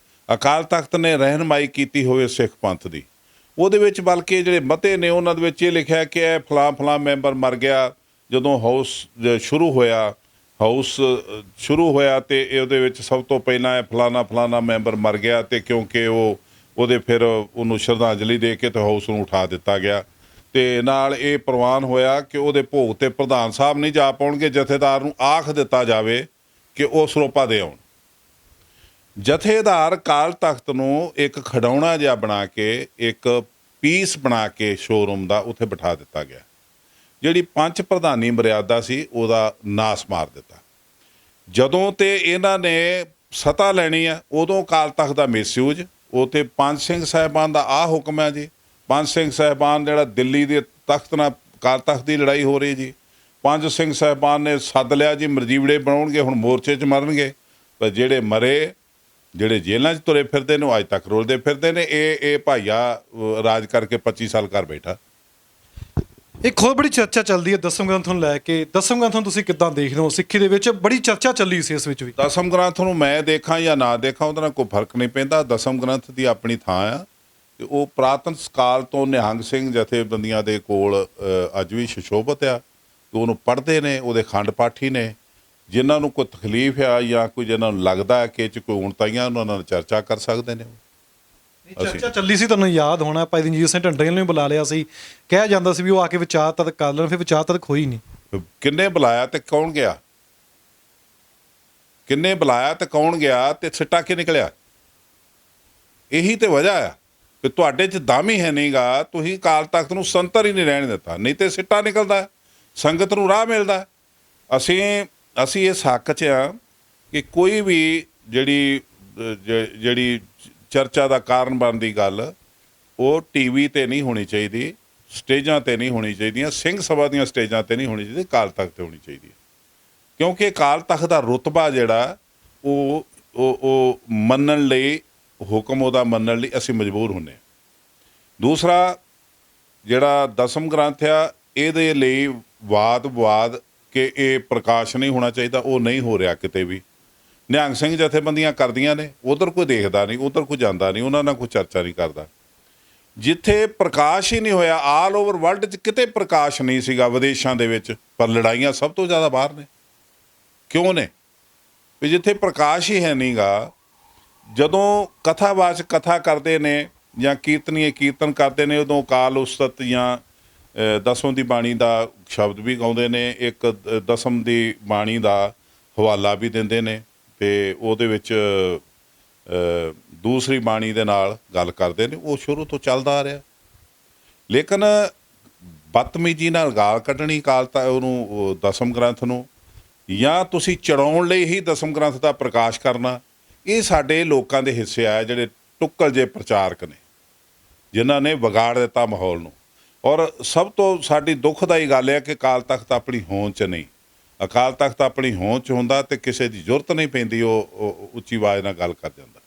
ਅਕਾਲ ਤਖਤ ਨੇ ਰਹਿਨਮਾਈ ਕੀਤੀ ਹੋਵੇ ਸਿੱਖ ਪੰਥ ਦੀ। ਉਹਦੇ ਵਿੱਚ ਬਲਕਿ ਜਿਹੜੇ ਮਤੇ ਨੇ ਉਹਨਾਂ ਦੇ ਵਿੱਚ ਇਹ ਲਿਖਿਆ ਕਿ ਇਹ ਫਲਾਂ ਮੈਂਬਰ ਮਰ ਗਿਆ। ਜਦੋਂ ਹਾਊਸ ਸ਼ੁਰੂ ਹੋਇਆ ਤੇ ਉਹਦੇ ਵਿੱਚ ਸਭ ਤੋਂ ਪਹਿਲਾਂ ਇਹ ਫਲਾਣਾ ਮੈਂਬਰ ਮਰ ਗਿਆ, ਤੇ ਕਿਉਂਕਿ ਉਹਦੇ ਫਿਰ ਉਹਨੂੰ ਸ਼ਰਧਾਂਜਲੀ ਦੇ ਕੇ ਤੇ ਹਾਊਸ ਨੂੰ ਉਠਾ ਦਿੱਤਾ ਗਿਆ। ਤੇ ਨਾਲ ਇਹ ਪ੍ਰਵਾਨ ਹੋਇਆ ਕਿ ਉਹਦੇ ਭੋਗ ਤੇ ਪ੍ਰਧਾਨ ਸਾਹਿਬ ਨਹੀਂ ਜਾ ਪਾਉਣਗੇ, ਜਥੇਦਾਰ ਨੂੰ ਆਖ ਦਿੱਤਾ ਜਾਵੇ ਕਿ ਉਹ ਸਰੋਪਾ ਦੇ ਆਉਣ। ਜਥੇਦਾਰ ਅਕਾਲ ਤਖਤ ਨੂੰ ਇੱਕ ਖਿਡੌਣਾ ਜਿਹਾ ਬਣਾ ਕੇ, ਇੱਕ ਪੀਸ ਬਣਾ ਕੇ ਸ਼ੋਰੂਮ ਦਾ ਉੱਥੇ ਬਿਠਾ ਦਿੱਤਾ ਗਿਆ। ਜਿਹੜੀ ਪੰਜ ਪ੍ਰਧਾਨੀ ਮਰਿਆਦਾ ਸੀ ਉਹਦਾ ਨਾਸ ਮਾਰ ਦਿੱਤਾ। ਜਦੋਂ ਤੇ ਇਹਨਾਂ ਨੇ ਸੱਤਾ ਲੈਣੀ ਆ ਉਦੋਂ ਅਕਾਲ ਤਖਤ ਦਾ ਮਿਸਯੂਜ। ਉਹ ਤੇ ਪੰਜ ਸਿੰਘ ਸਾਹਿਬਾਨ ਦਾ ਆਹ ਹੁਕਮ ਹੈ ਜੀ। ਪੰਜ ਸਿੰਘ ਸਾਹਿਬਾਨ ਜਿਹੜਾ ਦਿੱਲੀ ਦੇ ਤਖਤ ਨਾਲ ਅਕਾਲ ਤਖਤ ਦੀ ਲੜਾਈ ਹੋ ਰਹੀ ਜੀ, ਪੰਜ ਸਿੰਘ ਸਾਹਿਬਾਨ ਨੇ ਸੱਦ ਲਿਆ ਜੀ, ਮਰਜੀਵੜੇ ਬਣਾਉਣਗੇ, ਹੁਣ ਮੋਰਚੇ 'ਚ ਮਰਨਗੇ। ਪਰ ਜਿਹੜੇ ਮਰੇ, ਜਿਹੜੇ ਜੇਲ੍ਹਾਂ 'ਚ ਤੁਰੇ ਫਿਰਦੇ ਨੇ, ਉਹ ਅੱਜ ਤੱਕ ਰੁਲਦੇ ਫਿਰਦੇ ਨੇ। ਇਹ ਭਾਈਆ ਰਾਜ ਕਰਕੇ 25 ਸਾਲ ਘਰ ਬੈਠਾ। ਇੱਕ ਹੋਰ ਬੜੀ ਚਰਚਾ ਚੱਲਦੀ ਹੈ ਦਸਮ ਗ੍ਰੰਥ ਨੂੰ ਲੈ ਕੇ। ਦਸਮ ਗ੍ਰੰਥ ਨੂੰ ਤੁਸੀਂ ਕਿੱਦਾਂ ਦੇਖਦੇ ਹੋ? ਸਿੱਖੀ ਦੇ ਵਿੱਚ ਬੜੀ ਚਰਚਾ ਚੱਲੀ ਸੀ ਇਸ ਵਿੱਚ ਵੀ। ਦਸਮ ਗ੍ਰੰਥ ਨੂੰ ਮੈਂ ਦੇਖਾਂ ਜਾਂ ਨਾ ਦੇਖਾਂ ਉਹਦੇ ਨਾਲ ਕੋਈ ਫਰਕ ਨਹੀਂ ਪੈਂਦਾ। ਦਸਮ ਗ੍ਰੰਥ ਦੀ ਆਪਣੀ ਥਾਂ ਆ ਤੇ ਉਹ ਪੁਰਾਤਨ ਕਾਲ ਤੋਂ ਨਿਹੰਗ ਸਿੰਘ ਜਥੇਬੰਦੀਆਂ ਦੇ ਕੋਲ ਅੱਜ ਵੀ ਸੁਸ਼ੋਭਿਤ ਆ ਤੇ ਉਹਨੂੰ ਪੜ੍ਹਦੇ ਨੇ। ਉਹਦੇ ਖੰਡ ਪਾਠੀ ਨੇ, ਜਿਨ੍ਹਾਂ ਨੂੰ ਕੋਈ ਤਕਲੀਫ ਆ ਜਾਂ ਕੋਈ ਜਿਹਨਾਂ ਨੂੰ ਲੱਗਦਾ ਹੈ ਕਿ ਇਹ 'ਚ ਕੋਈ ਊਣਤਾਈਆਂ, ਉਹਨਾਂ ਨਾਲ ਚਰਚਾ ਕਰ ਸਕਦੇ ਨੇ। ਚਰਚਾ ਚੱਲੀ ਸੀ, ਤੁਹਾਨੂੰ ਯਾਦ ਹੋਣਾ, ਭਾਈ ਰਣਜੀਤ ਸਿੰਘ ਢੰਡਰੀਆਂ ਨੂੰ ਬੁਲਾ ਲਿਆ ਸੀ। ਕਿਹਾ ਜਾਂਦਾ ਸੀ ਵੀ ਉਹ ਆ ਕੇ ਵਿਚਾਰ ਤਰਕ ਕਰ ਲੈਣ, ਫਿਰ ਵਿਚਾਰ ਤਰਕ ਹੋਈ ਨਹੀਂ। ਕਿੰਨੇ ਬੁਲਾਇਆ ਤੇ ਕੌਣ ਗਿਆ? ਕਿੰਨੇ ਬੁਲਾਇਆ ਤੇ ਕੌਣ ਗਿਆ ਤੇ ਸਿੱਟਾ ਕੀ ਨਿਕਲਿਆ? ਇਹੀ ਤੇ ਵਜ੍ਹਾ ਆ ਵੀ ਤੁਹਾਡੇ 'ਚ ਦਮ ਹੀ ਹੈ ਨਹੀਂਗਾ, ਤੁਸੀਂ ਅਕਾਲ ਤਖਤ ਨੂੰ ਸੰਤਰ ਹੀ ਨਹੀਂ ਰਹਿਣ ਦਿੱਤਾ, ਨਹੀਂ ਤੇ ਸਿੱਟਾ ਨਿਕਲਦਾ ਹੈ, ਸੰਗਤ ਨੂੰ ਰਾਹ ਮਿਲਦਾ ਹੈ। ਅਸੀਂ ਇਸ ਹੱਕ 'ਚ ਆ ਕਿ ਕੋਈ ਵੀ ਜਿਹੜੀ ਚਰਚਾ ਦਾ ਕਾਰਨ ਬਣਦੀ ਗੱਲ ਉਹ ਟੀਵੀ ਤੇ ਨਹੀਂ ਹੋਣੀ ਚਾਹੀਦੀ, ਸਟੇਜਾਂ ਤੇ ਨਹੀਂ ਹੋਣੀ ਚਾਹੀਦੀਆਂ, ਸਿੰਘ ਸਭਾ ਦੀਆਂ ਸਟੇਜਾਂ ਤੇ ਨਹੀਂ ਹੋਣੀ ਚਾਹੀਦੀ, ਅਕਾਲ ਤਖਤ ਤੇ ਹੋਣੀ ਚਾਹੀਦੀ ਹੈ। ਕਿਉਂਕਿ ਅਕਾਲ ਤਖਤ ਦਾ ਰੁਤਬਾ ਜਿਹੜਾ ਉਹ ਮੰਨਣ ਲਈ, ਹੁਕਮ ਉਹਦਾ ਮੰਨਣ ਲਈ ਅਸੀਂ ਮਜਬੂਰ ਹੁੰਦੇ ਹਾਂ। ਦੂਸਰਾ ਜਿਹੜਾ ਦਸਮ ਗ੍ਰੰਥ ਆ, ਇਹਦੇ ਲਈ ਵਾਦ ਵਿਵਾਦ ਕਿ ਇਹ ਪ੍ਰਕਾਸ਼ ਨਹੀਂ ਹੋਣਾ ਚਾਹੀਦਾ, ਉਹ ਨਹੀਂ ਹੋ ਰਿਹਾ ਕਿਤੇ ਵੀ। ਨਿਹੰਗ ਸਿੰਘ ਜਥੇਬੰਦੀਆਂ ਕਰਦੀਆਂ ਨੇ, ਉਧਰ ਕੋਈ ਦੇਖਦਾ ਨਹੀਂ, ਉਧਰ ਕੋਈ ਜਾਂਦਾ ਨਹੀਂ, ਉਹਨਾਂ ਨਾਲ ਕੋਈ ਚਰਚਾ ਨਹੀਂ ਕਰਦਾ। ਜਿੱਥੇ ਪ੍ਰਕਾਸ਼ ਹੀ ਨਹੀਂ ਹੋਇਆ, ਆਲ ਓਵਰ ਵਰਲਡ 'ਚ ਕਿਤੇ ਪ੍ਰਕਾਸ਼ ਨਹੀਂ ਸੀਗਾ, ਵਿਦੇਸ਼ਾਂ ਦੇ ਵਿੱਚ, ਪਰ ਲੜਾਈਆਂ ਸਭ ਤੋਂ ਜ਼ਿਆਦਾ ਬਾਹਰ ਨੇ। ਕਿਉਂ ਨੇ? ਵੀ ਜਿੱਥੇ ਪ੍ਰਕਾਸ਼ ਹੀ ਹੈ ਨਹੀਂਗਾ, ਜਦੋਂ ਕਥਾਵਾਚਕ ਕਥਾ ਕਰਦੇ ਨੇ ਜਾਂ ਕੀਰਤਨੀਏ ਕੀਰਤਨ ਕਰਦੇ ਨੇ, ਉਦੋਂ ਅਕਾਲ ਉਸਤਤ ਜਾਂ ਦਸਮ ਦੀ ਬਾਣੀ ਦਾ ਸ਼ਬਦ ਵੀ ਗਾਉਂਦੇ ਨੇ, ਇੱਕ ਦਸਮ ਦੀ ਬਾਣੀ ਦਾ ਹਵਾਲਾ ਵੀ ਦਿੰਦੇ ਨੇ, ਅਤੇ ਉਹਦੇ ਵਿੱਚ ਦੂਸਰੀ ਬਾਣੀ ਦੇ ਨਾਲ ਗੱਲ ਕਰਦੇ ਨੇ। ਉਹ ਸ਼ੁਰੂ ਤੋਂ ਚੱਲਦਾ ਆ ਰਿਹਾ। ਲੇਕਿਨ ਬਦਤਮੀਜੀ ਨਾਲ ਗਾਲ ਕੱਢਣੀ ਉਹਨੂੰ ਦਸਮ ਗ੍ਰੰਥ ਨੂੰ, ਜਾਂ ਤੁਸੀਂ ਚੜਾਉਣ ਲਈ ਹੀ ਦਸਮ ਗ੍ਰੰਥ ਦਾ ਪ੍ਰਕਾਸ਼ ਕਰਨਾ, ਇਹ ਸਾਡੇ ਲੋਕਾਂ ਦੇ ਹਿੱਸੇ ਆ ਜਿਹੜੇ ਟੁੱਕਲ ਜਿਹੇ ਪ੍ਰਚਾਰਕ ਨੇ, ਜਿਨ੍ਹਾਂ ਨੇ ਵਿਗਾੜ ਦਿੱਤਾ ਮਾਹੌਲ ਨੂੰ। ਔਰ ਸਭ ਤੋਂ ਸਾਡੀ ਦੁੱਖਦਾਈ ਗੱਲ ਹੈ ਕਿ ਅਕਾਲ ਤਖਤ ਆਪਣੀ ਹੋਂਦ 'ਚ ਨਹੀਂ। ਅਕਾਲ ਤਖਤ ਆਪਣੀ ਹੋਂਦ 'ਚ ਹੁੰਦਾ ਤੇ ਕਿਸੇ ਦੀ ਜ਼ਰੂਰਤ ਨਹੀਂ ਪੈਂਦੀ, ਉਹ ਉੱਚੀ ਆਵਾਜ਼ ਨਾਲ ਗੱਲ ਕਰ ਜਾਂਦਾ।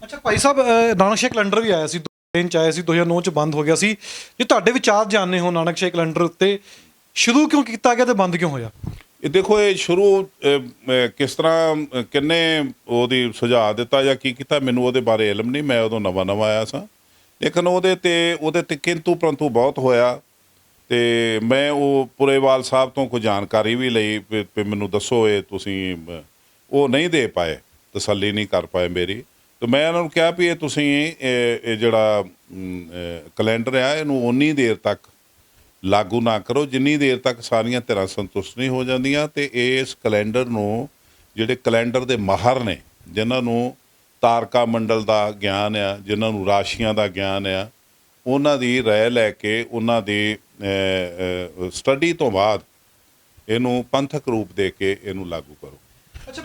ਅੱਛਾ ਭਾਈ ਸਾਹਿਬ, ਨਾਨਕ ਸ਼ਾਹੀ ਕੈਲੰਡਰ ਵੀ ਆਇਆ ਸੀ, 2003 'ਚ ਆਇਆ ਸੀ, 2009 'ਚ ਬੰਦ ਹੋ ਗਿਆ ਸੀ। ਜੇ ਤੁਹਾਡੇ ਵਿਚਾਰ ਜਾਣਨੇ ਹੋ ਨਾਨਕ ਸ਼ਾਹੀ ਕੈਲੰਡਰ ਉੱਤੇ, ਸ਼ੁਰੂ ਕਿਉਂ ਕੀਤਾ ਗਿਆ ਤੇ ਬੰਦ ਕਿਉਂ ਹੋਇਆ? ਇਹ ਦੇਖੋ, ਇਹ ਸ਼ੁਰੂ ਕਿਸ ਤਰ੍ਹਾਂ ਕਿੰਨੇ ਉਹਦੀ ਸੁਝਾਅ ਦਿੱਤਾ ਜਾਂ ਕੀ ਕੀਤਾ, ਮੈਨੂੰ ਉਹਦੇ ਬਾਰੇ ਇਲਮ ਨਹੀਂ, ਮੈਂ ਉਦੋਂ ਨਵਾਂ ਆਇਆ ਸਾਂ। ਲੇਕਿਨ ਉਹਦੇ ਤੇ ਕਿੰਤੂ ਪਰੰਤੂ ਬਹੁਤ ਹੋਇਆ, ਅਤੇ ਮੈਂ ਉਹ ਪੁਰੇਵਾਲ ਸਾਹਿਬ ਤੋਂ ਕੋਈ ਜਾਣਕਾਰੀ ਵੀ ਲਈ ਵੀ ਮੈਨੂੰ ਦੱਸੋ ਇਹ ਤੁਸੀਂ, ਉਹ ਨਹੀਂ ਦੇ ਪਾਏ, ਤਸੱਲੀ ਨਹੀਂ ਕਰ ਪਾਏ ਮੇਰੀ। ਅਤੇ ਮੈਂ ਉਹਨਾਂ ਨੂੰ ਕਿਹਾ ਵੀ ਇਹ ਤੁਸੀਂ ਇਹ ਜਿਹੜਾ ਕੈਲੰਡਰ ਆ, ਇਹਨੂੰ ਓਨੀ ਦੇਰ ਤੱਕ ਲਾਗੂ ਨਾ ਕਰੋ ਜਿੰਨੀ ਦੇਰ ਤੱਕ ਸਾਰੀਆਂ ਧਿਰਾਂ ਸੰਤੁਸ਼ਟ ਨਹੀਂ ਹੋ ਜਾਂਦੀਆਂ। ਅਤੇ ਇਸ ਕੈਲੰਡਰ ਨੂੰ ਜਿਹੜੇ ਕੈਲੰਡਰ ਦੇ ਮਾਹਰ ਨੇ, ਜਿਨ੍ਹਾਂ ਨੂੰ ਤਾਰਕਾ ਮੰਡਲ ਦਾ ਗਿਆਨ ਆ, ਜਿਨ੍ਹਾਂ ਨੂੰ ਰਾਸ਼ੀਆਂ ਦਾ ਗਿਆਨ ਆ, ਉਹਨਾਂ ਦੀ ਰਾਏ ਲੈ ਕੇ, ਉਹਨਾਂ ਦੀ ਸਟੱਡੀ ਤੋਂ ਬਾਅਦ ਇਹਨੂੰ ਪੰਥਕ ਰੂਪ ਦੇ ਕੇ ਇਹਨੂੰ ਲਾਗੂ ਕਰੋ।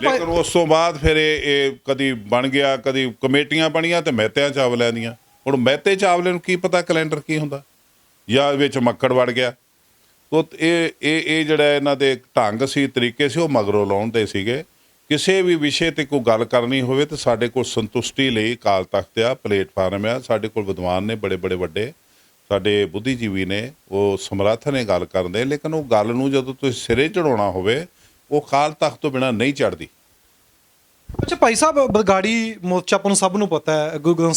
ਲੇਕਿਨ ਉਸ ਤੋਂ ਬਾਅਦ ਫਿਰ ਇਹ ਕਦੀ ਬਣ ਗਿਆ, ਕਦੀ ਕਮੇਟੀਆਂ ਬਣੀਆਂ, ਅਤੇ ਮਹਿਤਿਆਂ ਚਾਵਲਿਆਂ ਦੀਆਂ। ਹੁਣ ਮਹਿਤੇ ਚਾਵਲੇ ਨੂੰ ਕੀ ਪਤਾ ਕੈਲੰਡਰ ਕੀ ਹੁੰਦਾ, ਜਾਂ ਵਿੱਚ ਮੱਕੜ ਵੜ ਗਿਆ। ਉਹ ਇਹ ਜਿਹੜਾ ਇਹਨਾਂ ਦੇ ਢੰਗ ਸੀ, ਤਰੀਕੇ ਸੀ, ਉਹ ਮਗਰੋਂ ਲਾਉਣ ਦੇ ਸੀਗੇ। ਕਿਸੇ ਵੀ ਵਿਸ਼ੇ 'ਤੇ ਕੋਈ ਗੱਲ ਕਰਨੀ ਹੋਵੇ ਤਾਂ ਸਾਡੇ ਕੋਲ ਸੰਤੁਸ਼ਟੀ ਲਈ ਅਕਾਲ ਤਖਤ ਆ, ਪਲੇਟਫਾਰਮ ਆ, ਸਾਡੇ ਕੋਲ ਵਿਦਵਾਨ ਨੇ, ਬੜੇ ਵੱਡੇ ਸਾਡੇ ਬੁੱਧੀਜੀਵੀ ਨੇ, ਉਹ ਸਮਰੱਥ ਨੇ ਗੱਲ ਕਰਨ ਦੇ। ਲੇਕਿਨ ਉਹ ਗੱਲ ਨੂੰ ਜਦੋਂ ਤੁਸੀਂ ਸਿਰੇ ਚੜਾਉਣਾ ਹੋਵੇ, ਉਹ ਅਕਾਲ ਤਖਤ ਤੋਂ ਬਿਨਾਂ ਨਹੀਂ ਚੜ੍ਹਦੀ। ਅੱਛਾ ਭਾਈ ਸਾਹਿਬ, ਬਰਗਾੜੀ ਮੋਰਚਾ ਆਪਾਂ ਨੂੰ ਸਭ ਨੂੰ ਪਤਾ ਹੈ, ਗੁਰੂ ਗ੍ਰੰਥ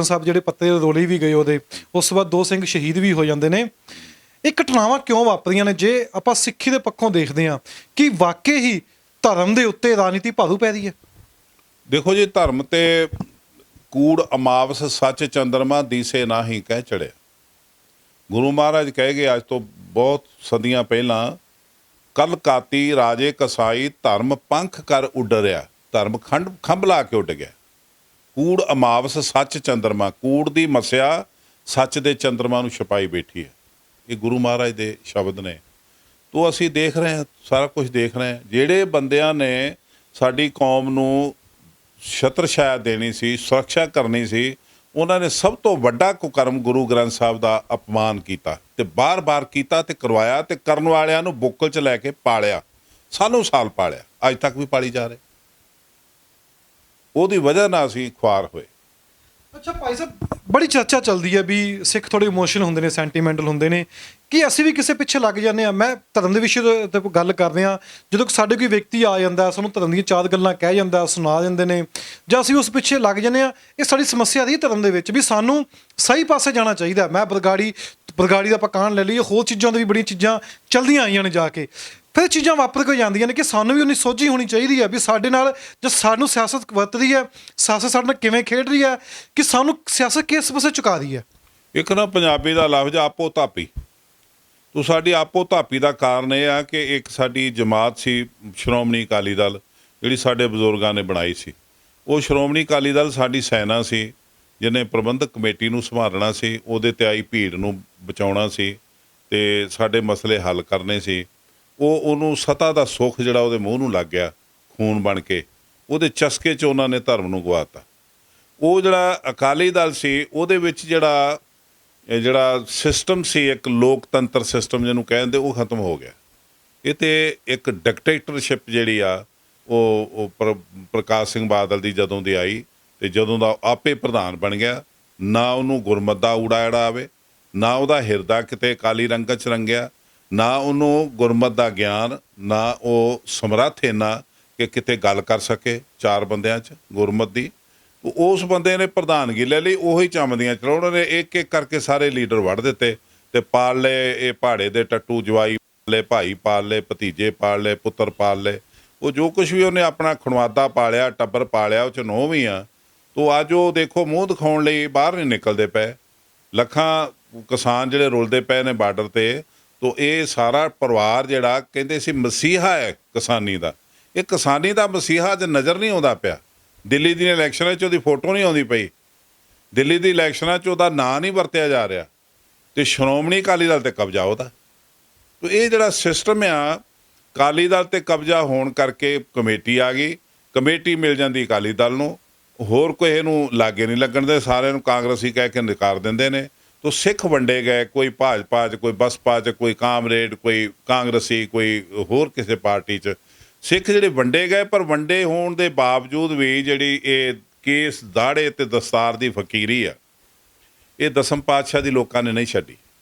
ਸਾਹਿਬ ਜਿਹੜੇ ਪੱਤੇ ਰੋਲੀ ਵੀ ਗਏ ਉਹਦੇ, ਉਸ ਤੋਂ ਬਾਅਦ 2 ਸਿੰਘ ਸ਼ਹੀਦ ਵੀ ਹੋ ਜਾਂਦੇ ਨੇ। ਇਹ ਘਟਨਾਵਾਂ ਕਿਉਂ ਵਾਪਰੀਆਂ ਨੇ? ਜੇ ਆਪਾਂ ਸਿੱਖੀ ਦੇ ਪੱਖੋਂ ਦੇਖਦੇ ਹਾਂ, ਕਿ ਵਾਕਈ ਹੀ ਧਰਮ ਦੇ ਉੱਤੇ ਰਾਜਨੀਤੀ ਭਾਰੂ ਪੈ ਰਹੀ ਹੈ? ਦੇਖੋ ਜੀ, ਧਰਮ ਤੇ ਕੂੜ ਅਮਾਵਸ ਸੱਚ ਚੰਦਰਮਾ ਦੀਸੇ ਨਾ ਹੀ ਕਹਿ ਚੜਿਆ। ਗੁਰੂ ਮਹਾਰਾਜ ਕਹਿ ਗਏ ਅੱਜ ਤੋਂ ਬਹੁਤ ਸਦੀਆਂ ਪਹਿਲਾਂ, ਕਲ ਕਾਤੀ ਰਾਜੇ ਕਸਾਈ ਧਰਮ ਪੰਖ ਕਰ ਉੱਡਰਿਆ, ਧਰਮ ਖੰਭ ਲਾ ਕੇ ਉੱਡ ਗਿਆ। ਕੂੜ ਅਮਾਵਸ ਸੱਚ ਚੰਦਰਮਾ, ਕੂੜ ਦੀ ਮੱਸਿਆ ਸੱਚ ਦੇ ਚੰਦਰਮਾ ਨੂੰ ਛਪਾਈ ਬੈਠੀ ਹੈ। ਇਹ ਗੁਰੂ ਮਹਾਰਾਜ ਦੇ ਸ਼ਬਦ ਨੇ। ਤੋ ਅਸੀਂ ਦੇਖ ਰਹੇ ਹਾਂ, ਸਾਰਾ ਕੁਝ ਦੇਖ ਰਹੇ ਹਾਂ। ਜਿਹੜੇ ਬੰਦਿਆਂ ਨੇ ਸਾਡੀ ਕੌਮ ਨੂੰ ਛਤਰਛਾਇਆ ਦੇਣੀ ਸੀ, ਸੁਰੱਖਿਆ ਕਰਨੀ ਸੀ, ਉਹਨਾਂ ਨੇ ਸਭ ਤੋਂ ਵੱਡਾ ਕੁਕਰਮ ਗੁਰੂ ਗ੍ਰੰਥ ਸਾਹਿਬ ਦਾ ਅਪਮਾਨ ਕੀਤਾ, ਅਤੇ ਬਾਰ-ਬਾਰ ਕੀਤਾ ਅਤੇ ਕਰਵਾਇਆ, ਅਤੇ ਕਰਨ ਵਾਲਿਆਂ ਨੂੰ ਬੁੱਕਲ 'ਚ ਲੈ ਕੇ ਪਾਲਿਆ, ਸਾਲ ਪਾਲਿਆ, ਅੱਜ ਤੱਕ ਵੀ ਪਾਲੀ ਜਾ ਰਹੇ। ਉਹਦੀ ਵਜ੍ਹਾ ਨਾਲ ਅਸੀਂ ਖੁਆਰ ਹੋਏ। ਅੱਛਾ ਭਾਈ ਸਾਹਿਬ, ਬੜੀ ਚਰਚਾ ਚੱਲਦੀ ਹੈ ਵੀ ਸਿੱਖ ਥੋੜ੍ਹੇ ਇਮੋਸ਼ਨਲ ਹੁੰਦੇ ਨੇ, ਸੈਂਟੀਮੈਂਟਲ ਹੁੰਦੇ ਨੇ, ਕਿ ਅਸੀਂ ਵੀ ਕਿਸੇ ਪਿੱਛੇ ਲੱਗ ਜਾਂਦੇ ਹਾਂ। ਮੈਂ ਧਰਮ ਦੇ ਵਿਸ਼ੇ 'ਤੇ ਗੱਲ ਕਰ ਰਿਹਾ, ਜਦੋਂ ਸਾਡੇ ਕੋਈ ਵਿਅਕਤੀ ਆ ਜਾਂਦਾ, ਸਾਨੂੰ ਧਰਮ ਦੀਆਂ 4 ਗੱਲਾਂ ਕਹਿ ਜਾਂਦਾ, ਸੁਣਾ ਦਿੰਦੇ ਨੇ, ਜਾਂ ਅਸੀਂ ਉਸ ਪਿੱਛੇ ਲੱਗ ਜਾਂਦੇ ਹਾਂ। ਇਹ ਸਾਡੀ ਸਮੱਸਿਆ ਦੀ ਧਰਮ ਦੇ ਵਿੱਚ ਵੀ ਸਾਨੂੰ ਸਹੀ ਪਾਸੇ ਜਾਣਾ ਚਾਹੀਦਾ। ਮੈਂ ਬਰਗਾੜੀ ਦਾ ਆਪਾਂ ਕਾਂਡ ਲੈ ਲਈਏ, ਹੋਰ ਚੀਜ਼ਾਂ ਦੇ ਵੀ ਬੜੀਆਂ ਚੀਜ਼ਾਂ ਚੱਲਦੀਆਂ ਆਈਆਂ ਨੇ ਜਾ ਕੇ, ਫਿਰ ਚੀਜ਼ਾਂ ਵਾਪਰ ਕੇ ਜਾਂਦੀਆਂ ਨੇ ਕਿ ਸਾਨੂੰ ਵੀ ਉਨੀ ਸੋਝੀ ਹੋਣੀ ਚਾਹੀਦੀ ਹੈ ਵੀ ਸਾਡੇ ਨਾਲ ਜੋ ਸਾਨੂੰ ਸਿਆਸਤ ਵਰਤਦੀ ਹੈ, ਸਿਆਸਤ ਸਾਡੇ ਨਾਲ ਕਿਵੇਂ ਖੇਡ ਰਹੀ ਹੈ, ਕਿ ਸਾਨੂੰ ਸਿਆਸਤ ਕਿਸ ਪਾਸੇ ਚੁਕਾ ਰਹੀ ਹੈ। ਇੱਕ ਨਾ ਪੰਜਾਬੀ ਦਾ ਲਫ਼ਜ਼ ਆਪੋ ਧਾਪੀ, ਤੋ ਸਾਡੀ ਆਪੋ ਧਾਪੀ ਦਾ ਕਾਰਨ ਇਹ ਆ ਕਿ ਇੱਕ ਸਾਡੀ ਜਮਾਤ ਸੀ ਸ਼੍ਰੋਮਣੀ ਅਕਾਲੀ ਦਲ, ਜਿਹੜੀ ਸਾਡੇ ਬਜ਼ੁਰਗਾਂ ਨੇ ਬਣਾਈ ਸੀ। ਉਹ ਸ਼੍ਰੋਮਣੀ ਅਕਾਲੀ ਦਲ ਸਾਡੀ ਸੈਨਾ ਸੀ, ਜਿਹਨੇ ਪ੍ਰਬੰਧਕ ਕਮੇਟੀ ਨੂੰ ਸੰਭਾਲਣਾ ਸੀ, ਉਹਦੇ ਤੇ ਆਈ ਭੀੜ ਨੂੰ ਬਚਾਉਣਾ ਸੀ ਤੇ ਸਾਡੇ ਮਸਲੇ ਹੱਲ ਕਰਨੇ ਸੀ, ਉਹਨੂੰ ਸੱਤਾ ਦਾ ਸੁੱਖ ਜਿਹੜਾ ਉਹਦੇ ਮੂੰਹ ਨੂੰ ਲੱਗ ਗਿਆ ਖੂਨ ਬਣ ਕੇ, ਉਹਦੇ ਚਸਕੇ 'ਚ ਉਹਨਾਂ ਨੇ ਧਰਮ ਨੂੰ ਗਵਾਤਾ। ਉਹ ਜਿਹੜਾ ਅਕਾਲੀ ਦਲ ਸੀ ਉਹਦੇ ਵਿੱਚ ਜਿਹੜਾ ਸਿਸਟਮ ਸੀ, ਇੱਕ ਲੋਕਤੰਤਰ ਸਿਸਟਮ ਜਿਹਨੂੰ ਕਹਿੰਦੇ, ਉਹ ਖਤਮ ਹੋ ਗਿਆ। ਇਹ ਤੇ ਇੱਕ ਡਿਕਟੇਟਰਸ਼ਿਪ ਜਿਹੜੀ ਆ ਉਹ ਪ੍ਰਕਾਸ਼ ਸਿੰਘ ਬਾਦਲ ਦੀ ਜਦੋਂ ਦੀ ਆਈ ਤੇ ਜਦੋਂ ਦਾ ਆਪੇ ਪ੍ਰਧਾਨ ਬਣ ਗਿਆ, ਨਾ ਉਹਨੂੰ ਗੁਰਮਤਿ ਦਾ ਊੜਾ ਆਵੇ, ਨਾ ਉਹਦਾ ਹਿਰਦਾ ਕਿਤੇ ਅਕਾਲੀ ਰੰਗਾਂ 'ਚ ਰੰਗਿਆ, ਨਾ ਉਹਨੂੰ ਗੁਰਮਤਿ ਦਾ ਗਿਆਨ, ਨਾ ਉਹ ਸਮਰੱਥ ਇੰਨਾ ਕਿ ਕਿਤੇ ਗੱਲ ਕਰ ਸਕੇ ਚਾਰ ਬੰਦਿਆਂ 'ਚ ਗੁਰਮਤਿ ਦੀ। ਉਸ ਬੰਦੇ ਨੇ ਪ੍ਰਧਾਨਗੀ ਲੈ ਲਈ, ਉਹੀ ਚੰਮਦੀਆਂ ਚਲਾਉਣ ਨੇ, ਇੱਕ ਇੱਕ ਕਰਕੇ ਸਾਰੇ ਲੀਡਰ ਵੜ ਦਿੱਤੇ ਤੇ ਪਾਲ ਲਏ ਇਹ ਪਹਾੜੇ ਦੇ ਟੱਟੂ, ਜਵਾਈ ਪਾਲ ਲਏ, ਭਾਈ ਪਾਲ ਲਏ, ਭਤੀਜੇ ਪਾਲ ਲਏ, ਪੁੱਤਰ ਪਾਲ ਲਏ। ਉਹ ਜੋ ਕੁਛ ਵੀ ਉਹਨੇ ਆਪਣਾ ਖੁਣਵਾਦਾ ਪਾਲਿਆ, ਟੱਬਰ ਪਾਲਿਆ, ਉਹ 'ਚ ਨੌਂ ਵੀ ਆ। ਤੋ ਅੱਜ ਉਹ ਦੇਖੋ ਮੂੰਹ ਦਿਖਾਉਣ ਲਈ ਬਾਹਰ ਨਹੀਂ ਨਿਕਲਦੇ ਪਏ। ਲੱਖਾਂ ਕਿਸਾਨ ਜਿਹੜੇ ਰੁਲਦੇ ਪਏ ਨੇ ਬਾਰਡਰ ਤੇ। ਤੋ ਇਹ ਸਾਰਾ ਪਰਿਵਾਰ ਜਿਹੜਾ ਕਹਿੰਦੇ ਸੀ ਮਸੀਹਾ ਹੈ ਕਿਸਾਨੀ ਦਾ, ਇਹ ਕਿਸਾਨੀ ਦਾ ਮਸੀਹਾ ਅੱਜ ਨਜ਼ਰ ਨਹੀਂ ਆਉਂਦਾ ਪਿਆ। ਦਿੱਲੀ ਦੀਆਂ ਇਲੈਕਸ਼ਨਾਂ 'ਚ ਉਹਦੀ ਫੋਟੋ ਨਹੀਂ ਆਉਂਦੀ ਪਈ, ਦਿੱਲੀ ਦੀ ਇਲੈਕਸ਼ਨਾਂ 'ਚ ਉਹਦਾ ਨਾਂ ਨਹੀਂ ਵਰਤਿਆ ਜਾ ਰਿਹਾ ਤੇ ਸ਼੍ਰੋਮਣੀ ਅਕਾਲੀ ਦਲ 'ਤੇ ਕਬਜ਼ਾ ਉਹਦਾ। ਤੋ ਇਹ ਜਿਹੜਾ ਸਿਸਟਮ ਆ, ਅਕਾਲੀ ਦਲ 'ਤੇ ਕਬਜ਼ਾ ਹੋਣ ਕਰਕੇ ਕਮੇਟੀ ਆ ਗਈ, ਕਮੇਟੀ ਮਿਲ ਜਾਂਦੀ ਅਕਾਲੀ ਦਲ ਨੂੰ, ਹੋਰ ਕੋਈ ਇਹਨੂੰ ਲਾਗੇ ਨਹੀਂ ਲੱਗਣ ਦੇ, ਸਾਰਿਆਂ ਨੂੰ ਕਾਂਗਰਸੀ ਕਹਿ ਕੇ ਨਕਾਰ ਦਿੰਦੇ ਨੇ। ਤੋ ਸਿੱਖ ਵੰਡੇ ਗਏ, ਕੋਈ ਭਾਜਪਾ 'ਚ, ਕੋਈ ਬਸਪਾ 'ਚ, ਕੋਈ ਕਾਮਰੇਡ, ਕੋਈ ਕਾਂਗਰਸੀ, ਕੋਈ ਹੋਰ ਕਿਸੇ ਪਾਰਟੀ 'ਚ। ਸਿੱਖ ਜਿਹੜੇ ਵੰਡੇ ਗਏ, ਪਰ ਵੰਡੇ ਹੋਣ ਦੇ ਬਾਵਜੂਦ ਵੀ ਜਿਹੜੀ ਇਹ ਕੇਸ ਦਾੜੇ ਤੇ ਦਸਤਾਰ ਦੀ ਫਕੀਰੀ ਆ, ਇਹ ਦਸਮ ਪਾਤਸ਼ਾਹ ਦੀ ਲੋਕਾਂ ਨੇ ਨਹੀਂ ਛੱਡੀ।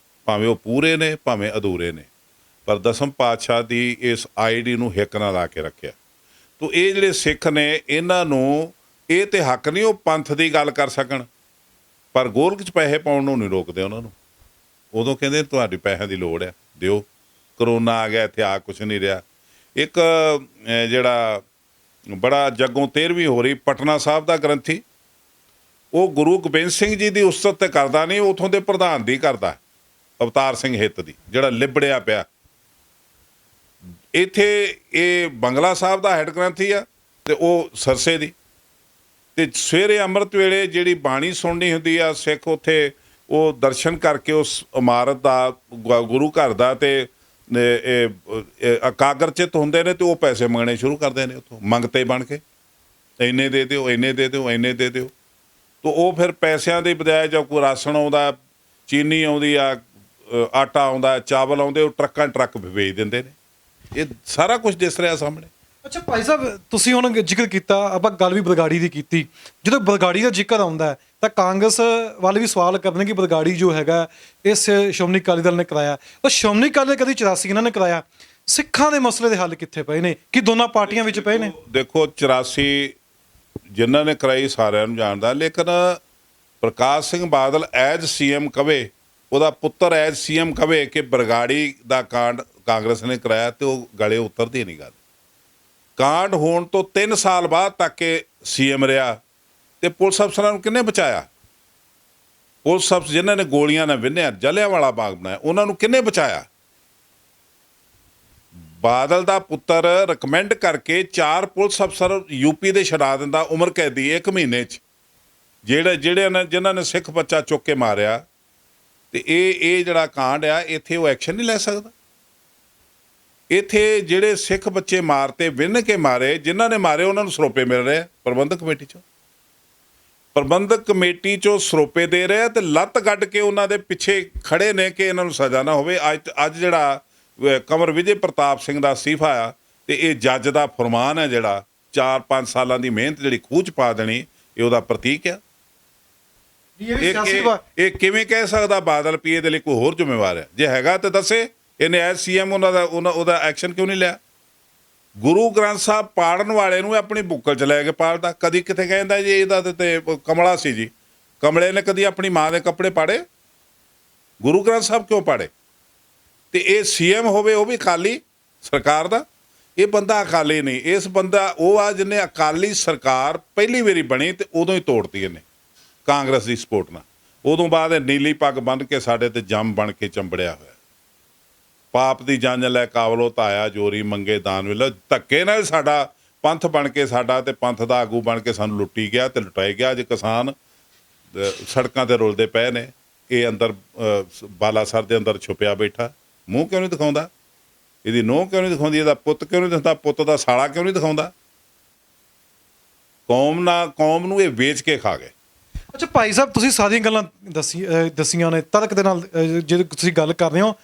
ਭਾਵੇਂ ਉਹ ਪੂਰੇ ਨੇ, ਭਾਵੇਂ ਅਧੂਰੇ ਨੇ, ਪਰ ਦਸਮ ਪਾਤਸ਼ਾਹ ਦੀ ਇਸ ਆਈਡੀ ਨੂੰ ਹਿੱਕ ਨਾਲ ਲਾ ਕੇ ਰੱਖਿਆ। ਤੋ ਇਹ ਜਿਹੜੇ ਸਿੱਖ ਨੇ, ਇਹਨਾਂ ਨੂੰ ਇਹ ਤੇ ਹੱਕ ਨਹੀਂ ਉਹ ਪੰਥ ਦੀ ਗੱਲ ਕਰ ਸਕਣ, ਪਰ ਗੋਲਕ 'ਚ ਪੈਸੇ ਪਾਉਣ ਨੂੰ ਨਹੀਂ ਰੋਕਦੇ ਉਹਨਾਂ ਨੂੰ। ਉਦੋਂ ਕਹਿੰਦੇ ਤੁਹਾਡੀ ਪੈਸਿਆਂ ਦੀ ਲੋੜ ਆ, ਦਿਓ। ਕਰੋਨਾ ਆ ਗਿਆ, ਇੱਥੇ ਆ ਕੁਛ ਨਹੀਂ ਰਿਹਾ। ਇੱਕ ਜਿਹੜਾ ਬੜਾ ਜੱਗੋਂ 13ਵੀਂ ਹੋ ਰਹੀ ਪਟਨਾ ਸਾਹਿਬ ਦਾ ਗ੍ਰੰਥੀ, ਉਹ ਗੁਰੂ ਗੋਬਿੰਦ ਸਿੰਘ ਜੀ ਦੀ ਉਸਤਤ ਤੇ ਕਰਦਾ ਨਹੀਂ, ਉੱਥੋਂ ਦੇ ਪ੍ਰਧਾਨ ਦੀ ਕਰਦਾ, ਅਵਤਾਰ ਸਿੰਘ ਹਿੱਤ ਦੀ, ਜਿਹੜਾ ਲਿਬੜਿਆ ਪਿਆ। ਇੱਥੇ ਇਹ ਬੰਗਲਾ ਸਾਹਿਬ ਦਾ ਹੈਡ ਗ੍ਰੰਥੀ ਆ ਤੇ ਉਹ ਸਰਸੇ ਦੀ। ਤੇ ਸਵੇਰੇ ਅੰਮ੍ਰਿਤ ਵੇਲੇ ਜਿਹੜੀ ਬਾਣੀ ਸੁਣਨੀ ਹੁੰਦੀ ਆ, ਸਿੱਖ ਉੱਥੇ ਉਹ ਦਰਸ਼ਨ ਕਰਕੇ ਉਸ ਇਮਾਰਤ ਦਾ, ਗੁਰੂ ਘਰ ਦਾ, ਤੇ ਇਕਾਗਰਚਿਤ ਹੁੰਦੇ ਨੇ ਤੇ ਉਹ ਪੈਸੇ ਮੰਗਣੇ ਸ਼ੁਰੂ ਕਰਦੇ ਨੇ ਉੱਥੋਂ ਮੰਗਤੇ ਬਣ ਕੇ, ਇੰਨੇ ਦੇ ਦਿਓ, ਇੰਨੇ ਦੇ ਦਿਓ, ਇੰਨੇ ਦੇ ਦਿਓ। ਤੋ ਉਹ ਫਿਰ ਪੈਸਿਆਂ ਦੀ ਬਜਾਏ ਜਾਂ ਕੋਈ ਰਾਸ਼ਨ ਆਉਂਦਾ, ਚੀਨੀ ਆਉਂਦੀ ਆ, ਆਟਾ ਆਉਂਦਾ, ਚਾਵਲ ਆਉਂਦੇ, ਉਹ ਟਰੱਕਾਂ ਟਰੱਕ ਵੇਚ ਦਿੰਦੇ ਨੇ। ਇਹ ਸਾਰਾ ਕੁਝ ਦਿਸ ਰਿਹਾ ਸਾਹਮਣੇ। ਅੱਛਾ ਭਾਈ ਸਾਹਿਬ, ਤੁਸੀਂ ਹੁਣ ਜ਼ਿਕਰ ਕੀਤਾ, ਆਪਾਂ ਗੱਲ ਵੀ ਬਰਗਾੜੀ ਦੀ ਕੀਤੀ। ਜਦੋਂ ਬਰਗਾੜੀ ਦਾ ਜ਼ਿਕਰ ਆਉਂਦਾ ਹੈ ਤਾਂ ਕਾਂਗਰਸ ਵਾਲੇ ਵੀ ਸਵਾਲ ਕਰਦੇ ਕਿ ਬਰਗਾੜੀ ਜੋ ਹੈਗਾ ਇਸ ਸ਼੍ਰੋਮਣੀ ਅਕਾਲੀ ਦਲ ਨੇ ਕਰਾਇਆ, ਉਹ ਸ਼੍ਰੋਮਣੀ ਅਕਾਲੀ ਦਲ ਕਦੀ 84 ਇਹਨਾਂ ਨੇ ਕਰਾਇਆ। ਸਿੱਖਾਂ ਦੇ ਮਸਲੇ ਦੇ ਹੱਲ ਕਿੱਥੇ ਪਏ ਨੇ? ਕਿ ਦੋਨਾਂ ਪਾਰਟੀਆਂ ਵਿੱਚ ਪਏ ਨੇ? ਦੇਖੋ 84 ਜਿਨ੍ਹਾਂ ਨੇ ਕਰਾਈ ਸਾਰਿਆਂ ਨੂੰ ਜਾਣਦਾ, ਲੇਕਿਨ ਪ੍ਰਕਾਸ਼ ਸਿੰਘ ਬਾਦਲ ਐਜ਼ ਸੀਐਮ ਕਵੇ, ਉਹਦਾ ਪੁੱਤਰ ਐਜ਼ ਸੀਐਮ ਕਵੇ ਕਿ ਬਰਗਾੜੀ ਦਾ ਕਾਂਡ ਕਾਂਗਰਸ ਨੇ ਕਰਾਇਆ, ਤੇ ਉਹ ਗਲੇ ਉਤਰਦੀ ਨਹੀਂ ਗੱਲ। ਕਾਂਡ ਹੋਣ ਤੋਂ 3 ਸਾਲ ਬਾਅਦ ਤੱਕ ਇਹ ਸੀਐਮ ਰਿਹਾ ਤੇ ਪੁਲਿਸ ਅਫਸਰਾਂ ਨੂੰ ਕਿਹਨੇ ਬਚਾਇਆ? ਪੁਲਿਸ ਅਫਸਰ ਜਿਨ੍ਹਾਂ ਨੇ ਗੋਲੀਆਂ ਨਾਲ ਵਿੰਨਿਆ, ਜਲਿਆਂਵਾਲਾ ਬਾਗ ਬਣਾਇਆ, ਉਹਨਾਂ ਨੂੰ ਕਿਹਨੇ ਬਚਾਇਆ? ਬਾਦਲ ਦਾ ਪੁੱਤਰ ਰਿਕਮੈਂਡ ਕਰਕੇ 4 ਪੁਲਿਸ ਅਫਸਰ ਯੂਪੀ ਦੇ ਛਡਾ ਦਿੰਦਾ, ਉਮਰ ਕੈਦੀ 1 ਮਹੀਨੇ 'ਚ, ਜਿਨ੍ਹਾਂ ਨੇ ਸਿੱਖ ਬੱਚਾ ਚੁੱਕ ਕੇ ਮਾਰਿਆ। ਤੇ ਇਹ ਜਿਹੜਾ ਕਾਂਡ ਆ, ਇੱਥੇ ਉਹ ਐਕਸ਼ਨ ਨਹੀਂ ਲੈ ਸਕਦਾ। ਇੱਥੇ ਜਿਹੜੇ ਸਿੱਖ ਬੱਚੇ ਮਾਰਤੇ, ਵਿੰਨ ਕੇ ਮਾਰੇ, ਜਿਨ੍ਹਾਂ ਨੇ ਮਾਰੇ ਉਹਨਾਂ ਨੂੰ ਸਰੋਪੇ ਮਿਲ ਰਹੇ ਪ੍ਰਬੰਧਕ ਕਮੇਟੀ 'ਚੋਂ। ਪ੍ਰਬੰਧਕ ਕਮੇਟੀ 'ਚੋਂ ਸਰੋਪੇ ਦੇ ਰਹੇ ਤੇ ਲੱਤ ਗੱਡ ਕੇ ਉਹਨਾਂ ਦੇ ਪਿੱਛੇ ਖੜੇ ਨੇ ਕਿ ਇਹਨਾਂ ਨੂੰ ਸਜ਼ਾ ਨਾ ਹੋਵੇ। ਅੱਜ ਜਿਹੜਾ ਕੰਵਰ ਵਿਜੇ ਪ੍ਰਤਾਪ ਸਿੰਘ ਦਾ ਅਸਤੀਫਾ ਆ, ਤੇ ਇਹ ਜੱਜ ਦਾ ਫਰਮਾਨ ਹੈ ਜਿਹੜਾ 4-5 ਸਾਲਾਂ ਦੀ ਮਿਹਨਤ ਜਿਹੜੀ ਖੂਹ 'ਚ ਪਾ ਦੇਣੀ, ਇਹ ਉਹਦਾ ਪ੍ਰਤੀਕ ਆ। ਇਹ ਕਿਵੇਂ ਕਹਿ ਸਕਦਾ ਬਾਦਲ ਵੀ ਇਹਦੇ ਲਈ ਕੋਈ ਹੋਰ ਜ਼ਿੰਮੇਵਾਰ ਹੈ? ਜੇ ਹੈਗਾ ਤਾਂ ਦੱਸੇ। ਇਹਨੇ ਐਜ਼ ਸੀਐਮ ਉਹਦਾ ਐਕਸ਼ਨ ਕਿਉਂ ਨਹੀਂ ਲਿਆ? ਗੁਰੂ ਗ੍ਰੰਥ ਸਾਹਿਬ ਪਾੜਨ ਵਾਲੇ ਨੂੰ ਆਪਣੀ ਬੁੱਕਲ 'ਚ ਲੈ ਕੇ ਪਾੜਦਾ। ਕਦੀ ਕਿਤੇ ਕਹਿੰਦਾ ਜੀ ਇਹਦਾ ਤੇ ਕਮਲਾ ਸੀ ਜੀ, ਕਮਲੇ ਨੇ ਕਦੀ ਆਪਣੀ ਮਾਂ ਦੇ ਕੱਪੜੇ ਪਾੜੇ? ਗੁਰੂ ਗ੍ਰੰਥ ਸਾਹਿਬ ਕਿਉਂ ਪਾੜੇ? ਤੇ ਇਹ ਸੀਐਮ ਹੋਵੇ, ਉਹ ਵੀ ਅਕਾਲੀ ਸਰਕਾਰ ਦਾ। ਇਹ ਬੰਦਾ ਅਕਾਲੀ ਨਹੀਂ, ਇਸ ਬੰਦਾ ਉਹ ਆ ਜਿਹਨੇ ਅਕਾਲੀ ਸਰਕਾਰ ਪਹਿਲੀ ਵਾਰੀ ਬਣੀ ਤੇ ਉਦੋਂ ਹੀ ਤੋੜਤੀ ਇਹਨੇ ਕਾਂਗਰਸ ਦੀ ਸਪੋਰਟ ਨਾਲ। ਉਦੋਂ ਬਾਅਦ ਨੀਲੀ ਪੱਗ ਬੰਨ੍ਹ ਕੇ ਸਾਡੇ ਤੇ ਜੰਮ ਬਣ ਕੇ ਚੰਬੜਿਆ ਹੋਇਆ। ਪਾਪ ਦੀ ਜੰਜ ਲੈ ਕਾਬਲੋ ਧਾਇਆ ਜੋਰੀ ਮੰਗੇ ਦਾਨ ਵੇਲੇ, ਧੱਕੇ ਨਾਲ ਸਾਡਾ ਪੰਥ ਬਣ ਕੇ, ਸਾਡਾ ਤੇ ਪੰਥ ਦਾ ਆਗੂ ਬਣ ਕੇ ਸਾਨੂੰ ਲੁੱਟੀ ਗਿਆ ਤੇ ਲੁਟਾਈ ਗਿਆ। ਅੱਜ ਕਿਸਾਨ ਸੜਕਾਂ ਤੇ ਰੁਲਦੇ ਪਏ ਨੇ, ਇਹ ਅੰਦਰ ਬਾਲਾਸਰ ਦੇ ਅੰਦਰ ਛੁਪਿਆ ਬੈਠਾ, ਮੂੰਹ ਕਿਉਂ ਨਹੀਂ ਦਿਖਾਉਂਦਾ? ਇਹਦੀ ਨੂੰਹ ਕਿਉਂ ਨਹੀਂ ਦਿਖਾਉਂਦੀ? ਇਹਦਾ ਪੁੱਤ ਕਿਉਂ ਨਹੀਂ ਦਿਖਾਉਂਦਾ? ਪੁੱਤ ਦਾ ਸਾਲਾ ਕਿਉਂ ਨਹੀਂ ਦਿਖਾਉਂਦਾ? ਕੌਮ ਨੂੰ ਇਹ ਵੇਚ ਕੇ ਖਾ ਗਏ। ਅੱਛਾ ਭਾਈ ਸਾਹਿਬ, ਤੁਸੀਂ ਸਾਰੀਆਂ ਗੱਲਾਂ ਦੱਸੀਆਂ ਨੇ, ਤਰਕ ਦੇ ਨਾਲ ਜੇ ਤੁਸੀਂ ਗੱਲ ਕਰ ਰਹੇ ਹੋ,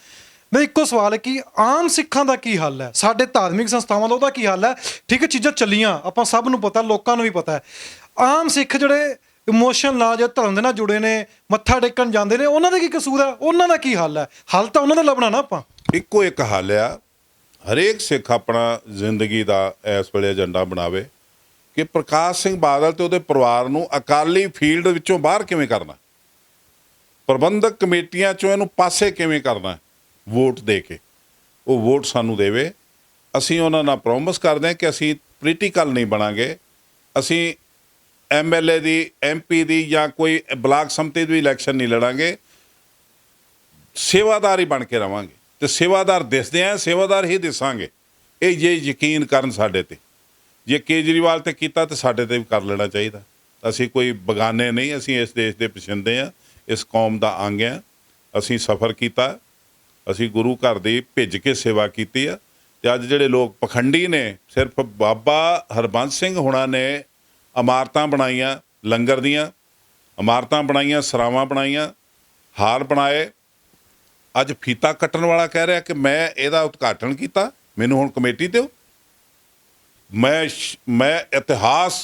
ਮੈਂ ਇੱਕੋ ਸਵਾਲ ਹੈ ਕਿ ਆਮ ਸਿੱਖਾਂ ਦਾ ਕੀ ਹੱਲ ਹੈ, ਸਾਡੇ ਧਾਰਮਿਕ ਸੰਸਥਾਵਾਂ ਦਾ ਉਹਦਾ ਕੀ ਹੱਲ ਹੈ? ਠੀਕ ਹੈ, ਚੀਜ਼ਾਂ ਚੱਲੀਆਂ, ਆਪਾਂ ਸਭ ਨੂੰ ਪਤਾ, ਲੋਕਾਂ ਨੂੰ ਵੀ ਪਤਾ ਹੈ। ਆਮ ਸਿੱਖ ਜਿਹੜੇ ਇਮੋਸ਼ਨ ਨਾਲ ਜਾਂ ਧਰਮ ਦੇ ਨਾਲ ਜੁੜੇ ਨੇ, ਮੱਥਾ ਟੇਕਣ ਜਾਂਦੇ ਨੇ, ਉਹਨਾਂ ਦਾ ਕੀ ਕਸੂਰ ਹੈ? ਉਹਨਾਂ ਦਾ ਕੀ ਹੱਲ ਹੈ? ਹੱਲ ਤਾਂ ਉਹਨਾਂ ਦਾ ਲੱਭਣਾ ਨਾ ਆਪਾਂ। ਇੱਕੋ ਇੱਕ ਹੱਲ ਆ, ਹਰੇਕ ਸਿੱਖ ਆਪਣਾ ਜ਼ਿੰਦਗੀ ਦਾ ਇਸ ਵੇਲੇ ਏਜੰਡਾ ਬਣਾਵੇ ਕਿ ਪ੍ਰਕਾਸ਼ ਸਿੰਘ ਬਾਦਲ ਤੇ ਉਹਦੇ ਪਰਿਵਾਰ ਨੂੰ ਅਕਾਲੀ ਫੀਲਡ ਵਿੱਚੋਂ ਬਾਹਰ ਕਿਵੇਂ ਕਰਨਾ, ਪ੍ਰਬੰਧਕ ਕਮੇਟੀਆਂ ਚੋਂ ਇਹਨੂੰ ਪਾਸੇ ਕਿਵੇਂ ਕਰਨਾ, ਵੋਟ ਦੇ ਕੇ। ਉਹ ਵੋਟ ਸਾਨੂੰ ਦੇਵੇ, ਅਸੀਂ ਉਹਨਾਂ ਨਾਲ ਪ੍ਰੋਮਿਸ ਕਰਦੇ ਹਾਂ ਕਿ ਅਸੀਂ ਪੋਲੀਟੀਕਲ ਨਹੀਂ ਬਣਾਂਗੇ, ਅਸੀਂ MLA ਦੀ, MP ਦੀ ਜਾਂ ਕੋਈ ਬਲਾਕ ਸੰਮਤੀ ਦੀ ਇਲੈਕਸ਼ਨ ਨਹੀਂ ਲੜਾਂਗੇ, ਸੇਵਾਦਾਰ ਹੀ ਬਣ ਕੇ ਰਵਾਂਗੇ ਤੇ ਸੇਵਾਦਾਰ ਦਿਸਦੇ ਆ, ਸੇਵਾਦਾਰ ਹੀ ਦਿਸਾਂਗੇ। ਇਹ ਜੇ ਯਕੀਨ ਕਰਨ ਸਾਡੇ ਤੇ, ਜੇ ਕੇਜਰੀਵਾਲ ਤੇ ਕੀਤਾ ਤਾਂ ਸਾਡੇ ਤੇ ਵੀ ਕਰ ਲੈਣਾ ਚਾਹੀਦਾ। ਅਸੀਂ ਕੋਈ ਬਗਾਨੇ ਨਹੀਂ, ਅਸੀਂ ਇਸ ਦੇਸ਼ ਦੇ ਪਛਿੰਦੇ ਹਾਂ, ਇਸ ਕੌਮ ਦਾ ਅੰਗ ਹਾਂ। ਅਸੀਂ ਸਫ਼ਰ ਕੀਤਾ, ਅਸੀਂ ਗੁਰੂ ਘਰ ਦੀ ਭਿੱਜ ਕੇ ਸੇਵਾ ਕੀਤੀ ਆ। ਤੇ ਅੱਜ ਜਿਹੜੇ ਲੋਕ ਪਖੰਡੀ ਨੇ, ਸਿਰਫ ਬਾਬਾ ਹਰਬੰਸ ਸਿੰਘ ਹੁਣਾਂ ਨੇ ਇਮਾਰਤਾਂ ਬਣਾਈਆਂ, ਲੰਗਰ ਦੀਆਂ ਇਮਾਰਤਾਂ ਬਣਾਈਆਂ, ਸਰਾਵਾਂ ਬਣਾਈਆਂ, ਹਾਰ ਬਣਾਏ। ਅੱਜ ਫੀਤਾ ਕੱਟਣ ਵਾਲਾ ਕਹਿ ਰਿਹਾ ਕਿ ਮੈਂ ਇਹਦਾ ਉਦਘਾਟਨ ਕੀਤਾ, ਮੈਨੂੰ ਹੁਣ ਕਮੇਟੀ ਦਿਓ। ਮੈਂ ਇਤਿਹਾਸ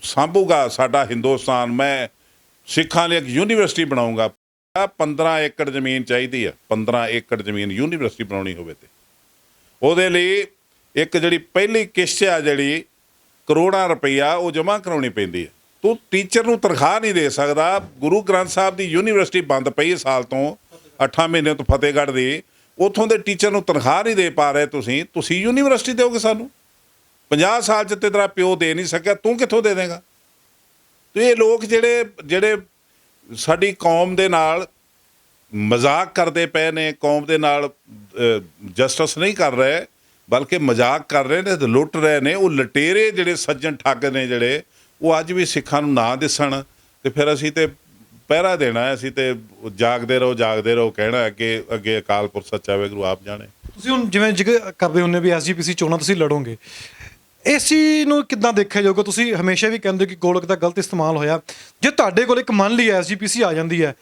ਸਾਂਭੂਗਾ ਸਾਡਾ ਹਿੰਦੁਸਤਾਨ, ਮੈਂ ਸਿੱਖਾਂ ਲਈ ਇੱਕ ਯੂਨੀਵਰਸਿਟੀ ਬਣਾਊਂਗਾ। 15 ਏਕੜ ਜ਼ਮੀਨ ਚਾਹੀਦੀ ਆ, 15 ਏਕੜ ਜ਼ਮੀਨ ਯੂਨੀਵਰਸਿਟੀ ਬਣਾਉਣੀ ਹੋਵੇ ਤੇ ਉਹਦੇ ਲਈ ਇੱਕ ਜਿਹੜੀ ਪਹਿਲੀ ਕਿਸ਼ਤ ਆ, ਜਿਹੜੀ ਕਰੋੜਾਂ ਰੁਪਈਆ, ਉਹ ਜਮ੍ਹਾਂ ਕਰਾਉਣੀ ਪੈਂਦੀ ਹੈ। ਤੂੰ ਟੀਚਰ ਨੂੰ ਤਨਖਾਹ ਨਹੀਂ ਦੇ ਸਕਦਾ। ਗੁਰੂ ਗ੍ਰੰਥ ਸਾਹਿਬ ਦੀ ਯੂਨੀਵਰਸਿਟੀ ਬੰਦ ਪਈ ਸਾਲ ਤੋਂ, 8 ਮਹੀਨੇ ਤੋਂ, ਫਤਿਹਗੜ੍ਹ ਦੀ, ਉੱਥੋਂ ਦੇ ਟੀਚਰ ਨੂੰ ਤਨਖਾਹ ਨਹੀਂ ਦੇ ਪਾ ਰਹੇ। ਤੁਸੀਂ ਯੂਨੀਵਰਸਿਟੀ ਦਿਓਗੇ ਸਾਨੂੰ? 50 ਸਾਲ 'ਚ ਤੇ ਤੇਰਾ ਪਿਓ ਦੇ ਨਹੀਂ ਸਕਿਆ, ਤੂੰ ਕਿੱਥੋਂ ਦੇ ਦੇਗਾ? ਤੇ ਇਹ ਲੋਕ ਜਿਹੜੇ ਸਾਡੀ ਕੌਮ ਦੇ ਨਾਲ ਮਜ਼ਾਕ ਕਰਦੇ ਪਏ ਨੇ, ਕੌਮ ਦੇ ਨਾਲ ਜਸਟਿਸ ਨਹੀਂ ਕਰ ਰਹੇ, ਬਲਕਿ ਮਜ਼ਾਕ ਕਰ ਰਹੇ ਨੇ ਤੇ ਲੁੱਟ ਰਹੇ ਨੇ। ਉਹ ਲਟੇਰੇ ਜਿਹੜੇ ਸੱਜਣ ਠੱਗ ਨੇ, ਜਿਹੜੇ ਉਹ ਅੱਜ ਵੀ ਸਿੱਖਾਂ ਨੂੰ ਨਾ ਦਿਸਣ ਤੇ ਫਿਰ ਅਸੀਂ ਤੇ ਪਹਿਰਾ ਦੇਣਾ, ਅਸੀਂ ਤੇ ਜਾਗਦੇ ਰਹੋ ਕਹਿਣਾ ਕਿ ਅੱਗੇ ਅਕਾਲ ਪੁਰਖ ਸੱਚਾ ਵਾਹਿਗੁਰੂ ਆਪ ਜਾਣੇ। ਤੁਸੀਂ ਹੁਣ ਜਿਵੇਂ ਜ਼ਿਕਰ ਕਰਦੇ ਹੁੰਦੇ ਵੀ SGPC ਚੋਣਾਂ ਤੁਸੀਂ ਲੜੋਗੇ, ਇਸ ਚੀਜ਼ ਨੂੰ ਕਿੱਦਾਂ ਦੇਖਿਆ ਜਾਊਗਾ? ਤੁਸੀਂ ਹਮੇਸ਼ਾ ਵੀ ਕਹਿੰਦੇ ਹੋ ਕਿ ਗੋਲਕ ਦਾ ਗਲਤ ਇਸਤੇਮਾਲ ਹੋਇਆ। ਜੇ ਤੁਹਾਡੇ ਕੋਲ ਇੱਕ ਮੰਨ ਲਈ SGPC ਆ ਜਾਂਦੀ ਹੈ,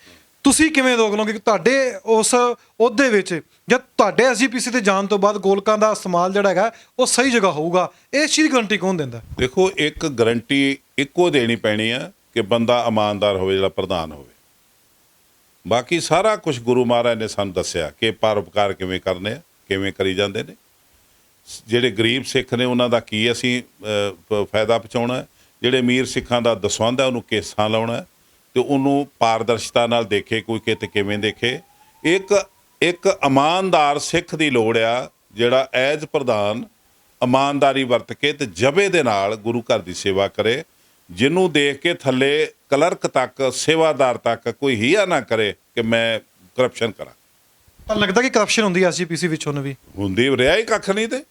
ਤੁਸੀਂ ਕਿਵੇਂ ਰੋਕ ਲਓਗੇ ਕਿ ਤੁਹਾਡੇ ਉਸ ਅਹੁਦੇ ਵਿੱਚ ਜਾਂ ਤੁਹਾਡੇ SGPC ਤੇ ਜਾਣ ਤੋਂ ਬਾਅਦ ਗੋਲਕਾਂ ਦਾ ਇਸਤੇਮਾਲ ਜਿਹੜਾ ਹੈਗਾ ਉਹ ਸਹੀ ਜਗ੍ਹਾ ਹੋਊਗਾ? ਇਸ ਚੀਜ਼ ਦੀ ਗਰੰਟੀ ਕੌਣ ਦਿੰਦਾ? ਦੇਖੋ, ਇੱਕ ਗਰੰਟੀ ਇੱਕੋ ਦੇਣੀ ਪੈਣੀ ਆ ਕਿ ਬੰਦਾ ਇਮਾਨਦਾਰ ਹੋਵੇ, ਜਿਹੜਾ ਪ੍ਰਧਾਨ ਹੋਵੇ। ਬਾਕੀ ਸਾਰਾ ਕੁਝ ਗੁਰੂ ਮਹਾਰਾਜ ਨੇ ਸਾਨੂੰ ਦੱਸਿਆ ਕਿ ਪਰਉਪਕਾਰ ਕਿਵੇਂ ਕਰਨੇ ਆ, ਕਿਵੇਂ ਕਰੀ ਜਾਂਦੇ ਨੇ। ਜਿਹੜੇ ਗਰੀਬ ਸਿੱਖ ਨੇ ਉਹਨਾਂ ਦਾ ਕੀ ਅਸੀਂ ਫਾਇਦਾ ਪਹੁੰਚਾਉਣਾ, ਜਿਹੜੇ ਅਮੀਰ ਸਿੱਖਾਂ ਦਾ ਦਸਵੰਧ ਹੈ ਉਹਨੂੰ ਕੇਸਾਂ ਲਾਉਣਾ ਤੇ ਉਹਨੂੰ ਪਾਰਦਰਸ਼ਤਾ ਨਾਲ ਦੇਖੇ, ਕੋਈ ਕਿਤੇ ਕਿਵੇਂ ਦੇਖੇ। ਇੱਕ ਇਮਾਨਦਾਰ ਸਿੱਖ ਦੀ ਲੋੜ ਆ, ਜਿਹੜਾ ਐਜ਼ ਪ੍ਰਧਾਨ ਇਮਾਨਦਾਰੀ ਵਰਤ ਕੇ ਤੇ ਜਬੇ ਦੇ ਨਾਲ ਗੁਰੂ ਘਰ ਦੀ ਸੇਵਾ ਕਰੇ, ਜਿਹਨੂੰ ਦੇਖ ਕੇ ਥੱਲੇ ਕਲਰਕ ਤੱਕ, ਸੇਵਾਦਾਰ ਤੱਕ ਕੋਈ ਹੀਆ ਨਾ ਕਰੇ ਕਿ ਮੈਂ ਕਰਪਸ਼ਨ ਕਰਾਂ। ਤਾਂ ਲੱਗਦਾ ਕਿ ਕਰਪਸ਼ਨ ਹੁੰਦੀ SGPC ਵਿੱਚ ਹੁਣ ਵੀ ਹੁੰਦੀ, ਰਿਹਾ ਹੀ ਕੱਖ ਨਹੀਂ। ਤੇ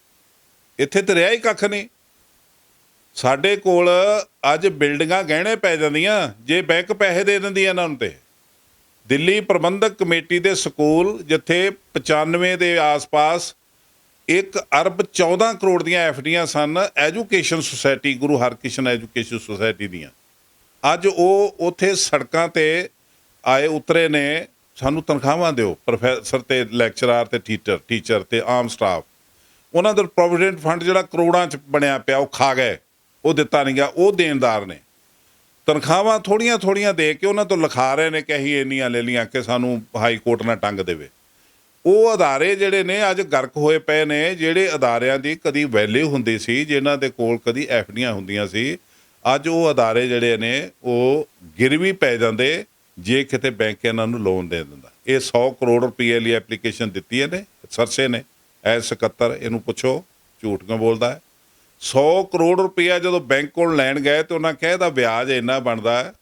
ਇੱਥੇ ਤੇ ਰਿਹਾ ਹੀ ਕੱਖ ਨਹੀਂ। ਸਾਡੇ ਕੋਲ ਅੱਜ ਬਿਲਡਿੰਗਾਂ ਗਹਿਣੇ ਪੈ ਜਾਂਦੀਆਂ ਜੇ ਬੈਂਕ ਪੈਸੇ ਦੇ ਦਿੰਦੀ ਇਹਨਾਂ ਨੂੰ। ਤੇ ਦਿੱਲੀ ਪ੍ਰਬੰਧਕ ਕਮੇਟੀ ਦੇ ਸਕੂਲ, ਜਿੱਥੇ 95 ਦੇ ਆਸ-ਪਾਸ 1 ਅਰਬ 14 ਕਰੋੜ ਦੀਆਂ FDਆਂ ਸਨ, education society, Guru Harkrishan education society ਦੀਆਂ, ਅੱਜ ਉਹ ਉੱਥੇ ਸੜਕਾਂ ਤੇ ਆਏ ਉਤਰੇ ਨੇ, ਸਾਨੂੰ ਤਨਖਾਹਾਂ ਦਿਓ, ਪ੍ਰੋਫੈਸਰ ਤੇ ਲੈਕਚਰਾਰ ਤੇ ਟੀਚਰ ਤੇ ਆਮ ਸਟਾਫ। ਉਹਨਾਂ ਦਾ ਪ੍ਰੋਵੀਡੈਂਟ ਫੰਡ ਜਿਹੜਾ ਕਰੋੜਾਂ 'ਚ ਬਣਿਆ ਪਿਆ, ਉਹ ਖਾ ਗਏ, ਉਹ ਦਿੱਤਾ ਨਹੀਂ ਗਿਆ। ਉਹ ਦੇਣਦਾਰ ਨੇ, ਤਨਖਾਹਾਂ ਥੋੜ੍ਹੀਆਂ ਦੇ ਕੇ ਉਹਨਾਂ ਤੋਂ ਲਿਖਾ ਰਹੇ ਨੇ ਕਿ ਅਸੀਂ ਇੰਨੀਆਂ ਲੈ ਲਈਆਂ ਕਿ ਸਾਨੂੰ ਹਾਈ ਕੋਰਟ ਨਾਲ ਟੰਗ ਦੇਵੇ। ਉਹ ਅਦਾਰੇ ਜਿਹੜੇ ਨੇ ਅੱਜ ਗਰਕ ਹੋਏ ਪਏ ਨੇ। ਜਿਹੜੇ ਅਦਾਰਿਆਂ ਦੀ ਕਦੀ ਵੈਲਿਊ ਹੁੰਦੀ ਸੀ, ਜਿਨ੍ਹਾਂ ਦੇ ਕੋਲ ਕਦੀ FDਆਂ ਹੁੰਦੀਆਂ ਸੀ, ਅੱਜ ਉਹ ਅਦਾਰੇ ਜਿਹੜੇ ਨੇ ਉਹ ਗਿਰਵੀ ਪੈ ਜਾਂਦੇ ਜੇ ਕਿਤੇ ਬੈਂਕ ਇਹਨਾਂ ਨੂੰ ਲੋਨ ਦੇ ਦਿੰਦਾ। ਇਹ 100 ਕਰੋੜ ਰੁਪਏ ਲਈ ਐਪਲੀਕੇਸ਼ਨ ਦਿੱਤੀ ਇਹਨੇ, ਸਰਸੇ ਨੇ, ਐਸ ਸਕੱਤਰ, ਇਹਨੂੰ ਪੁੱਛੋ ਝੂਠ ਕਿਉਂ ਬੋਲਦਾ ਹੈ। 100 ਕਰੋੜ ਰੁਪਇਆ ਜਦੋਂ ਬੈਂਕ ਕੋਲ ਲੈਣ ਗਏ ਤਾਂ ਉਹਨਾਂ ਕਿਹਾ ਇਹਦਾ ਵਿਆਜ ਇੰਨਾ ਬਣਦਾ ਹੈ,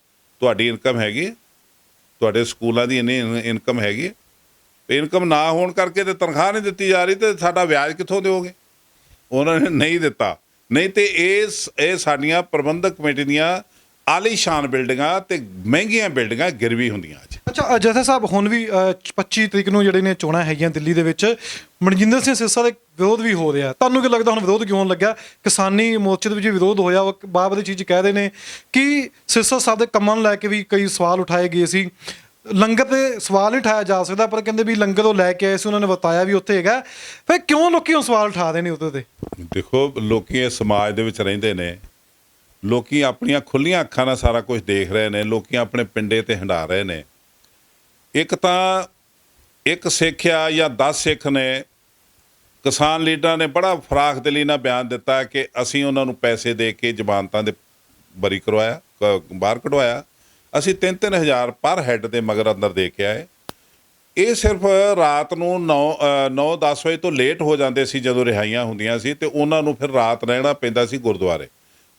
ਤੁਹਾਡੀ ਇਨਕਮ ਹੈਗੀ, ਤੁਹਾਡੇ ਸਕੂਲਾਂ ਦੀ ਇੰਨੀ ਇਨਕਮ ਹੈਗੀ, ਇਨਕਮ ਨਾ ਹੋਣ ਕਰਕੇ ਤੇ ਤਨਖਾਹ ਨਹੀਂ ਦਿੱਤੀ ਜਾ ਰਹੀ, ਤੇ ਸਾਡਾ ਵਿਆਜ ਕਿੱਥੋਂ ਦਿਓਗੇ? ਉਹਨਾਂ ਨੇ ਨਹੀਂ ਦਿੱਤਾ। ਨਹੀਂ ਤੇ ਇਹ ਸਾਡੀਆਂ ਪ੍ਰਬੰਧਕ ਕਮੇਟੀ ਦੀਆਂ ਆਲੀਸ਼ਾਨ ਬਿਲਡਿੰਗਾਂ ਤੇ ਮਹਿੰਗੀਆਂ ਬਿਲਡਿੰਗਾਂ ਗਿਰਵੀ ਹੁੰਦੀਆਂ ਅੱਜ। ਅੱਛਾ ਜਥੇ ਸਾਹਿਬ ਹੁਣ ਵੀ 25 ਤਰੀਕ ਨੂੰ ਜਿਹੜੇ ਨੇ ਚੋਣਾਂ ਹੈਗੀਆਂ ਦਿੱਲੀ ਦੇ ਵਿੱਚ, ਮਨਜਿੰਦਰ ਸਿੰਘ ਸਿਰਸਾ ਦੇ ਵਿਰੋਧ ਵੀ ਹੋ ਰਿਹਾ। ਤੁਹਾਨੂੰ ਕੀ ਲੱਗਦਾ ਹੁਣ ਵਿਰੋਧ ਕਿਉਂ ਹੋਣ ਲੱਗਾ? ਕਿਸਾਨੀ ਮੋਰਚੇ ਦੇ ਵਿੱਚ ਵੀ ਵਿਰੋਧ ਹੋਇਆ, ਉਹ ਬਾਬਾ ਦੀ ਚੀਜ਼ ਕਹਿ ਰਹੇ ਨੇ ਕਿ ਸਿਰਸਾ ਸਾਹਿਬ ਦੇ ਕੰਮਾਂ ਨੂੰ ਲੈ ਕੇ ਵੀ ਕਈ ਸਵਾਲ ਉਠਾਏ ਗਏ ਸੀ। ਲੰਗਰ ਤੇ ਸਵਾਲ ਨਹੀਂ ਉਠਾਇਆ ਜਾ ਸਕਦਾ, ਪਰ ਕਹਿੰਦੇ ਵੀ ਲੰਗਰ ਉਹ ਲੈ ਕੇ ਆਏ ਸੀ, ਉਹਨਾਂ ਨੇ ਬਤਾਇਆ ਵੀ ਉੱਥੇ ਹੈਗਾ। ਫਿਰ ਕਿਉਂ ਲੋਕੀ ਹੁਣ ਸਵਾਲ ਉਠਾ ਰਹੇ ਨੇ ਉਹਦੇ ਤੇ? ਦੇਖੋ, ਲੋਕੀ ਇਸ ਸਮਾਜ ਦੇ ਵਿੱਚ ਰਹਿੰਦੇ ਨੇ, ਲੋਕੀ ਆਪਣੀਆਂ ਖੁੱਲੀਆਂ ਅੱਖਾਂ ਨਾਲ ਸਾਰਾ ਕੁਝ ਦੇਖ ਰਹੇ ਨੇ, ਲੋਕੀ ਆਪਣੇ ਪਿੰਡੇ ਤੇ ਹੰਢਾ ਰਹੇ ਨੇ। ਇੱਕ ਤਾਂ ਇੱਕ ਸਿੱਖ ਆ ਜਾਂ 10 ਸਿੱਖ ਨੇ, ਕਿਸਾਨ ਲੀਡਰਾਂ ਨੇ ਬੜਾ ਫਰਾਖ ਦਿਲੀ ਨਾਲ ਬਿਆਨ ਦਿੱਤਾ ਕਿ ਅਸੀਂ ਉਹਨਾਂ ਨੂੰ ਪੈਸੇ ਦੇ ਕੇ ਜ਼ਮਾਨਤਾਂ ਦੇ ਬਰੀ ਕਰਵਾਇਆ, ਬਾਹਰ ਕਢਵਾਇਆ। ਅਸੀਂ 3-3 ਹਜ਼ਾਰ ਪਰ ਹੈੱਡ ਦੇ ਮਗਰ ਅੰਦਰ ਦੇ ਕੇ ਆਏ। ਇਹ ਸਿਰਫ ਰਾਤ ਨੂੰ 9-10 ਵਜੇ ਤੋਂ ਲੇਟ ਹੋ ਜਾਂਦੇ ਸੀ ਜਦੋਂ ਰਿਹਾਈਆਂ ਹੁੰਦੀਆਂ ਸੀ, ਅਤੇ ਉਹਨਾਂ ਨੂੰ ਫਿਰ ਰਾਤ ਰਹਿਣਾ ਪੈਂਦਾ ਸੀ ਗੁਰਦੁਆਰੇ।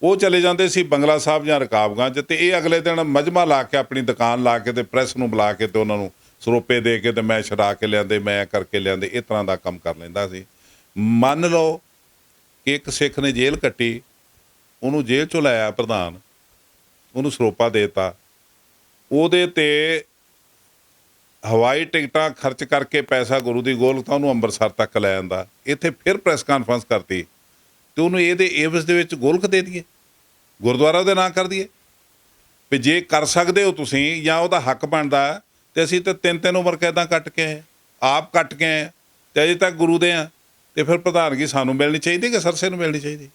ਉਹ ਚਲੇ ਜਾਂਦੇ ਸੀ ਬੰਗਲਾ ਸਾਹਿਬ ਜਾਂ ਰਕਾਬਗੰਜ, ਅਤੇ ਇਹ ਅਗਲੇ ਦਿਨ ਮਜਮਾ ਲਾ ਕੇ ਆਪਣੀ ਦੁਕਾਨ ਲਾ ਕੇ ਅਤੇ ਪ੍ਰੈਸ ਨੂੰ ਬੁਲਾ ਕੇ ਅਤੇ ਉਹਨਾਂ ਨੂੰ ਸਰੋਪੇ ਦੇ ਕੇ ਅਤੇ ਮੈਂ ਛਡਾ ਕੇ ਲਿਆਂਦੇ, ਮੈਂ ਕਰਕੇ ਲਿਆਂਦੇ, ਇਸ ਤਰ੍ਹਾਂ ਦਾ ਕੰਮ ਕਰ ਲੈਂਦਾ ਸੀ। ਮੰਨ ਲਓ ਕਿ ਇੱਕ ਸਿੱਖ ਨੇ ਜੇਲ੍ਹ ਕੱਟੀ, ਉਹਨੂੰ ਜੇਲ੍ਹ 'ਚੋਂ ਲਾਇਆ ਪ੍ਰਧਾਨ, ਉਹਨੂੰ ਸਰੋਪਾ ਦੇ ਦਿੱਤਾ, ਉਹਦੇ 'ਤੇ ਹਵਾਈ ਟਿਕਟਾਂ ਖਰਚ ਕਰਕੇ ਪੈਸਾ ਗੁਰੂ ਦੀ ਗੋਲਕ ਤਾਂ ਉਹਨੂੰ ਅੰਮ੍ਰਿਤਸਰ ਤੱਕ ਲੈ ਜਾਂਦਾ। ਇੱਥੇ ਫਿਰ ਪ੍ਰੈਸ ਕਾਨਫਰੰਸ ਕਰਤੀ ਅਤੇ ਉਹਨੂੰ ਇਹਦੇ ਏਵਜ਼ ਦੇ ਵਿੱਚ ਗੋਲਕ ਦੇ ਦਈਏ, ਗੁਰਦੁਆਰਾ ਉਹਦੇ ਨਾਂ ਕਰ ਦਈਏ ਵੀ ਜੇ ਕਰ ਸਕਦੇ ਹੋ ਤੁਸੀਂ ਜਾਂ ਉਹਦਾ ਹੱਕ ਬਣਦਾ। ਅਤੇ ਅਸੀਂ ਤਾਂ 3-3 ਉਮਰ ਕੈਦਾਂ ਕੱਟ ਕੇ ਆਏ, ਆਪ ਕੱਟ ਕੇ ਆਏ, ਅਤੇ ਅਜੇ ਤੱਕ ਗੁਰੂ ਦੇ ਹਾਂ। ਅਤੇ ਫਿਰ ਪ੍ਰਧਾਨਗੀ ਸਾਨੂੰ ਮਿਲਣੀ ਚਾਹੀਦੀ ਕਿ ਸਰਸੇ ਨੂੰ ਮਿਲਣੀ ਚਾਹੀਦੀ?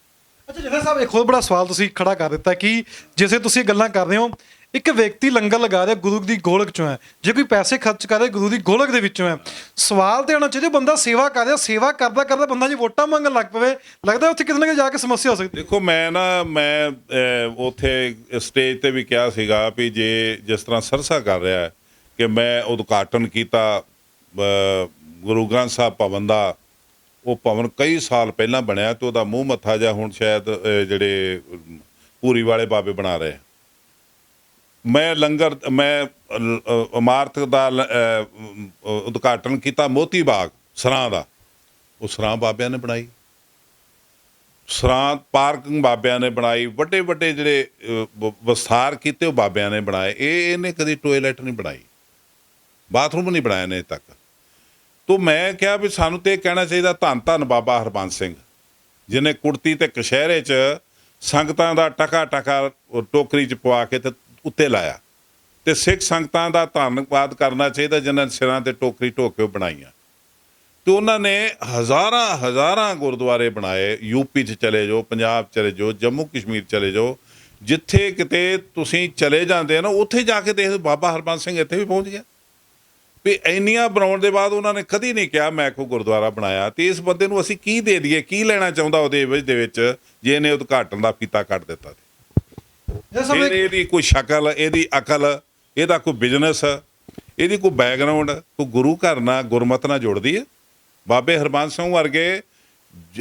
ਅੱਛਾ ਜਥਾ ਸਾਹਿਬ, ਇੱਕ ਹੋਰ ਬੜਾ ਸਵਾਲ ਤੁਸੀਂ ਖੜਾ ਕਰ ਦਿੱਤਾ ਕਿ ਜਿਵੇਂ ਤੁਸੀਂ ਗੱਲਾਂ ਕਰ ਰਹੇ ਹੋ, ਇੱਕ ਵਿਅਕਤੀ ਲੰਗਰ ਲਗਾ ਰਿਹਾ ਗੁਰੂ ਦੀ ਗੋਲਕ ਚੋਂ ਹੈ, ਜੇ ਕੋਈ ਪੈਸੇ ਖਰਚ ਕਰ ਰਿਹਾ ਗੁਰੂ ਦੀ ਗੋਲਕ ਦੇ ਵਿੱਚੋਂ ਹੈ। ਸਵਾਲ ਤੇ ਆਉਣਾ ਚਾਹੀਦਾ ਬੰਦਾ ਸੇਵਾ ਕਰ ਰਿਹਾ, ਸੇਵਾ ਕਰਦਾ ਕਰਦਾ ਬੰਦਾ ਜੇ ਵੋਟਾਂ ਮੰਗਣ ਲੱਗ ਪਵੇ, ਲੱਗਦਾ ਉੱਥੇ ਕਿਤੇ ਨਾ ਕਿਤੇ ਜਾ ਕੇ ਸਮੱਸਿਆ ਹੋ ਸਕਦੀ। ਦੇਖੋ, ਮੈਂ ਉੱਥੇ ਸਟੇਜ 'ਤੇ ਵੀ ਕਿਹਾ ਸੀਗਾ ਵੀ ਜੇ ਜਿਸ ਤਰ੍ਹਾਂ ਸਰਸਾ ਕਰ ਰਿਹਾ ਹੈ ਕਿ ਮੈਂ ਉਦਘਾਟਨ ਕੀਤਾ ਗੁਰੂ ਗ੍ਰੰਥ ਸਾਹਿਬ ਭਵਨ ਦਾ। ਉਹ ਭਵਨ ਕਈ ਸਾਲ ਪਹਿਲਾਂ ਬਣਿਆ ਅਤੇ ਉਹਦਾ ਮੂੰਹ ਮੱਥਾ ਜਿਹਾ ਹੁਣ ਸ਼ਾਇਦ ਜਿਹੜੇ ਪੂਰੀ ਵਾਲੇ ਬਾਬੇ ਬਣਾ ਰਹੇ। ਮੈਂ ਇਮਾਰਤ ਦਾ ਉਦਘਾਟਨ ਕੀਤਾ ਮੋਤੀ ਬਾਗ ਸਰਾਂ ਦਾ, ਉਹ ਸਰਾਂ ਬਾਬਿਆਂ ਨੇ ਬਣਾਈ। ਸਰਾਂ ਪਾਰਕਿੰਗ ਬਾਬਿਆਂ ਨੇ ਬਣਾਈ, ਵੱਡੇ ਵੱਡੇ ਜਿਹੜੇ ਵਿਸਥਾਰ ਕੀਤੇ ਉਹ ਬਾਬਿਆਂ ਨੇ ਬਣਾਏ। ਇਹਨੇ ਕਦੀ ਟੋਇਲਟ ਨਹੀਂ ਬਣਾਈ, ਬਾਥਰੂਮ ਨਹੀਂ ਬਣਾਏ ਨੇ ਅਜੇ ਤੱਕ। ਤੋ ਮੈਂ ਕਿਹਾ ਵੀ ਸਾਨੂੰ ਤਾਂ ਇਹ ਕਹਿਣਾ ਚਾਹੀਦਾ ਧੰਨ ਧੰਨ ਬਾਬਾ ਹਰਬੰਸ ਸਿੰਘ, ਜਿਹਨੇ ਕੁੜਤੀ ਅਤੇ ਕਸ਼ਹਿਰੇ 'ਚ ਸੰਗਤਾਂ ਦਾ ਟਕਾ ਟੋਕਰੀ 'ਚ ਪਵਾ ਕੇ ਤੇ ਉੱਤੇ ਲਾਇਆ, ਅਤੇ ਸਿੱਖ ਸੰਗਤਾਂ ਦਾ ਧੰਨਵਾਦ ਕਰਨਾ ਚਾਹੀਦਾ ਜਿਨ੍ਹਾਂ ਨੇ ਸਿਰਾਂ 'ਤੇ ਟੋਕਰੀ ਢੋ ਕੇ ਬਣਾਈਆਂ। ਅਤੇ ਉਹਨਾਂ ਨੇ ਹਜ਼ਾਰਾਂ ਗੁਰਦੁਆਰੇ ਬਣਾਏ। ਯੂਪੀ 'ਚ ਚਲੇ ਜਾਓ, ਪੰਜਾਬ ਚਲੇ ਜਾਓ, ਜੰਮੂ ਕਸ਼ਮੀਰ ਚਲੇ ਜਾਓ, ਜਿੱਥੇ ਕਿਤੇ ਤੁਸੀਂ ਚਲੇ ਜਾਂਦੇ ਨਾ ਉੱਥੇ ਜਾ ਕੇ ਦੇਖ ਬਾਬਾ ਹਰਬੰਸ ਸਿੰਘ ਇੱਥੇ ਵੀ ਪਹੁੰਚ ਗਿਆ। ਵੀ ਇੰਨੀਆਂ ਬਣਾਉਣ ਦੇ ਬਾਅਦ ਉਹਨਾਂ ਨੇ ਕਦੀ ਨਹੀਂ ਕਿਹਾ ਮੈਂ ਕੋਈ ਗੁਰਦੁਆਰਾ ਬਣਾਇਆ। ਅਤੇ ਇਸ ਬੰਦੇ ਨੂੰ ਅਸੀਂ ਕੀ ਦੇ ਦਈਏ, ਕੀ ਲੈਣਾ ਚਾਹੁੰਦਾ ਉਹਦੇ ਇਵਜ਼ ਦੇ ਵਿੱਚ ਜੇ ਇਹਨੇ ਉਦਘਾਟਨ ਦਾ ਫੀਤਾ ਕੱਢ ਦਿੱਤਾ? ਇਹਦੀ ਕੋਈ ਸ਼ਕਲ, ਇਹਦੀ ਅਕਲ, ਇਹਦਾ ਕੋਈ ਬਿਜ਼ਨਸ, ਇਹਦੀ ਕੋਈ ਬੈਕਗਰਾਊਂਡ, ਕੋਈ ਗੁਰੂ ਘਰ ਨਾਲ ਗੁਰਮਤ ਨਾਲ ਜੁੜਦੀ ਹੈ? ਬਾਬੇ ਹਰਬੰਸ ਸਿੰਘ ਵਰਗੇ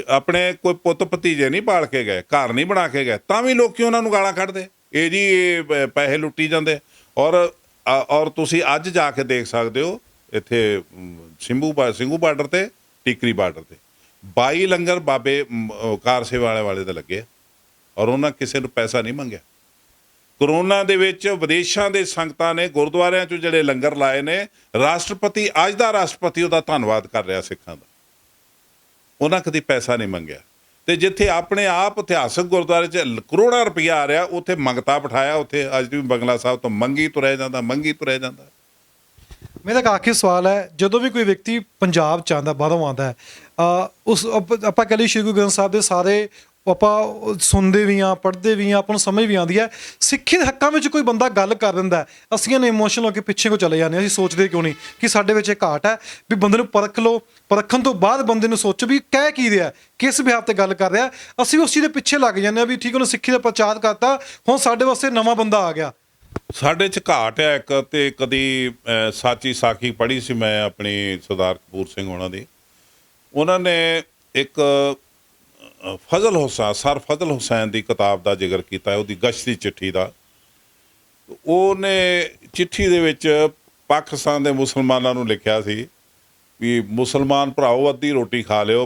ਆਪਣੇ ਕੋਈ ਪੁੱਤ ਭਤੀਜੇ ਨਹੀਂ ਪਾਲ ਕੇ ਗਏ, ਘਰ ਨਹੀਂ ਬਣਾ ਕੇ ਗਏ, ਤਾਂ ਵੀ ਲੋਕੀ ਉਹਨਾਂ ਨੂੰ ਗਾਲਾਂ ਕੱਢਦੇ ਇਹ ਜੀ ਇਹ ਪੈਸੇ ਲੁੱਟੀ ਜਾਂਦੇ। ਔਰ ਤੁਸੀਂ ਅੱਜ ਜਾ ਕੇ ਦੇਖ ਸਕਦੇ ਹੋ ਇੱਥੇ ਸਿੰਘੂ ਬਾਰਡਰ 'ਤੇ ਟਿਕਰੀ ਬਾਰਡਰ 'ਤੇ 22 ਲੰਗਰ ਬਾਬੇ ਕਾਰ ਸੇਵਾ ਵਾਲੇ ਦੇ ਲੱਗੇ, ਔਰ ਉਹਨਾਂ ਕਿਸੇ ਨੂੰ ਪੈਸਾ ਨਹੀਂ ਮੰਗਿਆ। ਕਰੋਨਾ ਦੇ ਵਿੱਚ ਵਿਦੇਸ਼ਾਂ ਦੇ ਸੰਗਤਾਂ ਨੇ ਗੁਰਦੁਆਰਿਆਂ 'ਚ ਜਿਹੜੇ ਲੰਗਰ ਲਾਏ ਨੇ, ਰਾਸ਼ਟਰਪਤੀ ਅੱਜ ਦਾ ਰਾਸ਼ਟਰਪਤੀ ਉਹਦਾ ਧੰਨਵਾਦ ਕਰ ਰਿਹਾ ਸਿੱਖਾਂ ਦਾ, ਉਹਨਾਂ ਕਦੀ ਪੈਸਾ ਨਹੀਂ ਮੰਗਿਆ। ਅਤੇ ਜਿੱਥੇ ਆਪਣੇ ਆਪ ਇਤਿਹਾਸਕ ਗੁਰਦੁਆਰੇ 'ਚ ਕਰੋੜਾਂ ਰੁਪਈਆ ਆ ਰਿਹਾ, ਉੱਥੇ ਮੰਗਤਾ ਬਿਠਾਇਆ, ਉੱਥੇ ਅੱਜ ਵੀ ਬੰਗਲਾ ਸਾਹਿਬ ਤੋਂ ਮੰਗੀ ਤੁਰਿਆ ਜਾਂਦਾ। ਮੇਰਾ ਇੱਕ ਆਖਰੀ ਸਵਾਲ ਹੈ, ਜਦੋਂ ਵੀ ਕੋਈ ਵਿਅਕਤੀ ਪੰਜਾਬ 'ਚ ਆਉਂਦਾ, ਬਾਹਰੋਂ ਆਉਂਦਾ ਹੈ, ਆਪਾਂ ਕਹਿ ਲਈਏ ਸ਼੍ਰੀ ਗੁਰੂ ਗ੍ਰੰਥ ਸਾਹਿਬ ਦੇ ਸਾਰੇ ਆਪਾਂ ਸੁਣਦੇ ਵੀ ਹਾਂ, ਪੜ੍ਹਦੇ ਵੀ ਹਾਂ, ਆਪਾਂ ਨੂੰ ਸਮਝ ਵੀ ਆਉਂਦੀ ਹੈ। ਸਿੱਖੀ ਦੇ ਹੱਕਾਂ ਵਿੱਚ ਕੋਈ ਬੰਦਾ ਗੱਲ ਕਰ ਦਿੰਦਾ, ਅਸੀਂ ਨੇ ਇਮੋਸ਼ਨਲ ਹੋ ਕੇ ਪਿੱਛੇ ਕੋ ਚਲੇ ਜਾਂਦੇ ਹਾਂ। ਅਸੀਂ ਸੋਚਦੇ ਕਿਉਂ ਨਹੀਂ ਕਿ ਸਾਡੇ ਵਿੱਚ ਇਹ ਘਾਟ ਹੈ ਵੀ ਬੰਦੇ ਨੂੰ ਪਰਖ ਲਓ, ਪਰਖਣ ਤੋਂ ਬਾਅਦ ਬੰਦੇ ਨੂੰ ਸੋਚੋ ਵੀ ਕਹਿ ਕੀ ਰਿਹਾ, ਕਿਸ ਵਿਹਾਰ 'ਤੇ ਗੱਲ ਕਰ ਰਿਹਾ। ਅਸੀਂ ਉਸ ਚੀਜ਼ ਦੇ ਪਿੱਛੇ ਲੱਗ ਜਾਂਦੇ ਹਾਂ ਵੀ ਠੀਕ, ਉਹਨੇ ਸਿੱਖੀ ਦਾ ਪ੍ਰਚਾਰ ਕਰਤਾ, ਹੁਣ ਸਾਡੇ ਵਾਸਤੇ ਨਵਾਂ ਬੰਦਾ ਆ ਗਿਆ। ਸਾਡੇ 'ਚ ਘਾਟ ਹੈ ਇੱਕ। ਅਤੇ ਕਦੀ ਸਾਚੀ ਸਾਖੀ ਪੜ੍ਹੀ ਸੀ ਮੈਂ ਆਪਣੀ ਸਰਦਾਰ ਕਪੂਰ ਸਿੰਘ ਹੋਣਾ ਦੀ। ਉਹਨਾਂ ਨੇ ਇੱਕ ਸਰ ਫਜ਼ਲ ਹੁਸੈਨ ਦੀ ਕਿਤਾਬ ਦਾ ਜ਼ਿਕਰ ਕੀਤਾ, ਉਹਦੀ ਗਸ਼ਤ ਦੀ ਚਿੱਠੀ ਦਾ। ਉਹਨੇ ਚਿੱਠੀ ਦੇ ਵਿੱਚ ਪਾਕਿਸਤਾਨ ਦੇ ਮੁਸਲਮਾਨਾਂ ਨੂੰ ਲਿਖਿਆ ਸੀ ਵੀ ਮੁਸਲਮਾਨ ਭਰਾਓ, ਅੱਧੀ ਰੋਟੀ ਖਾ ਲਿਓ,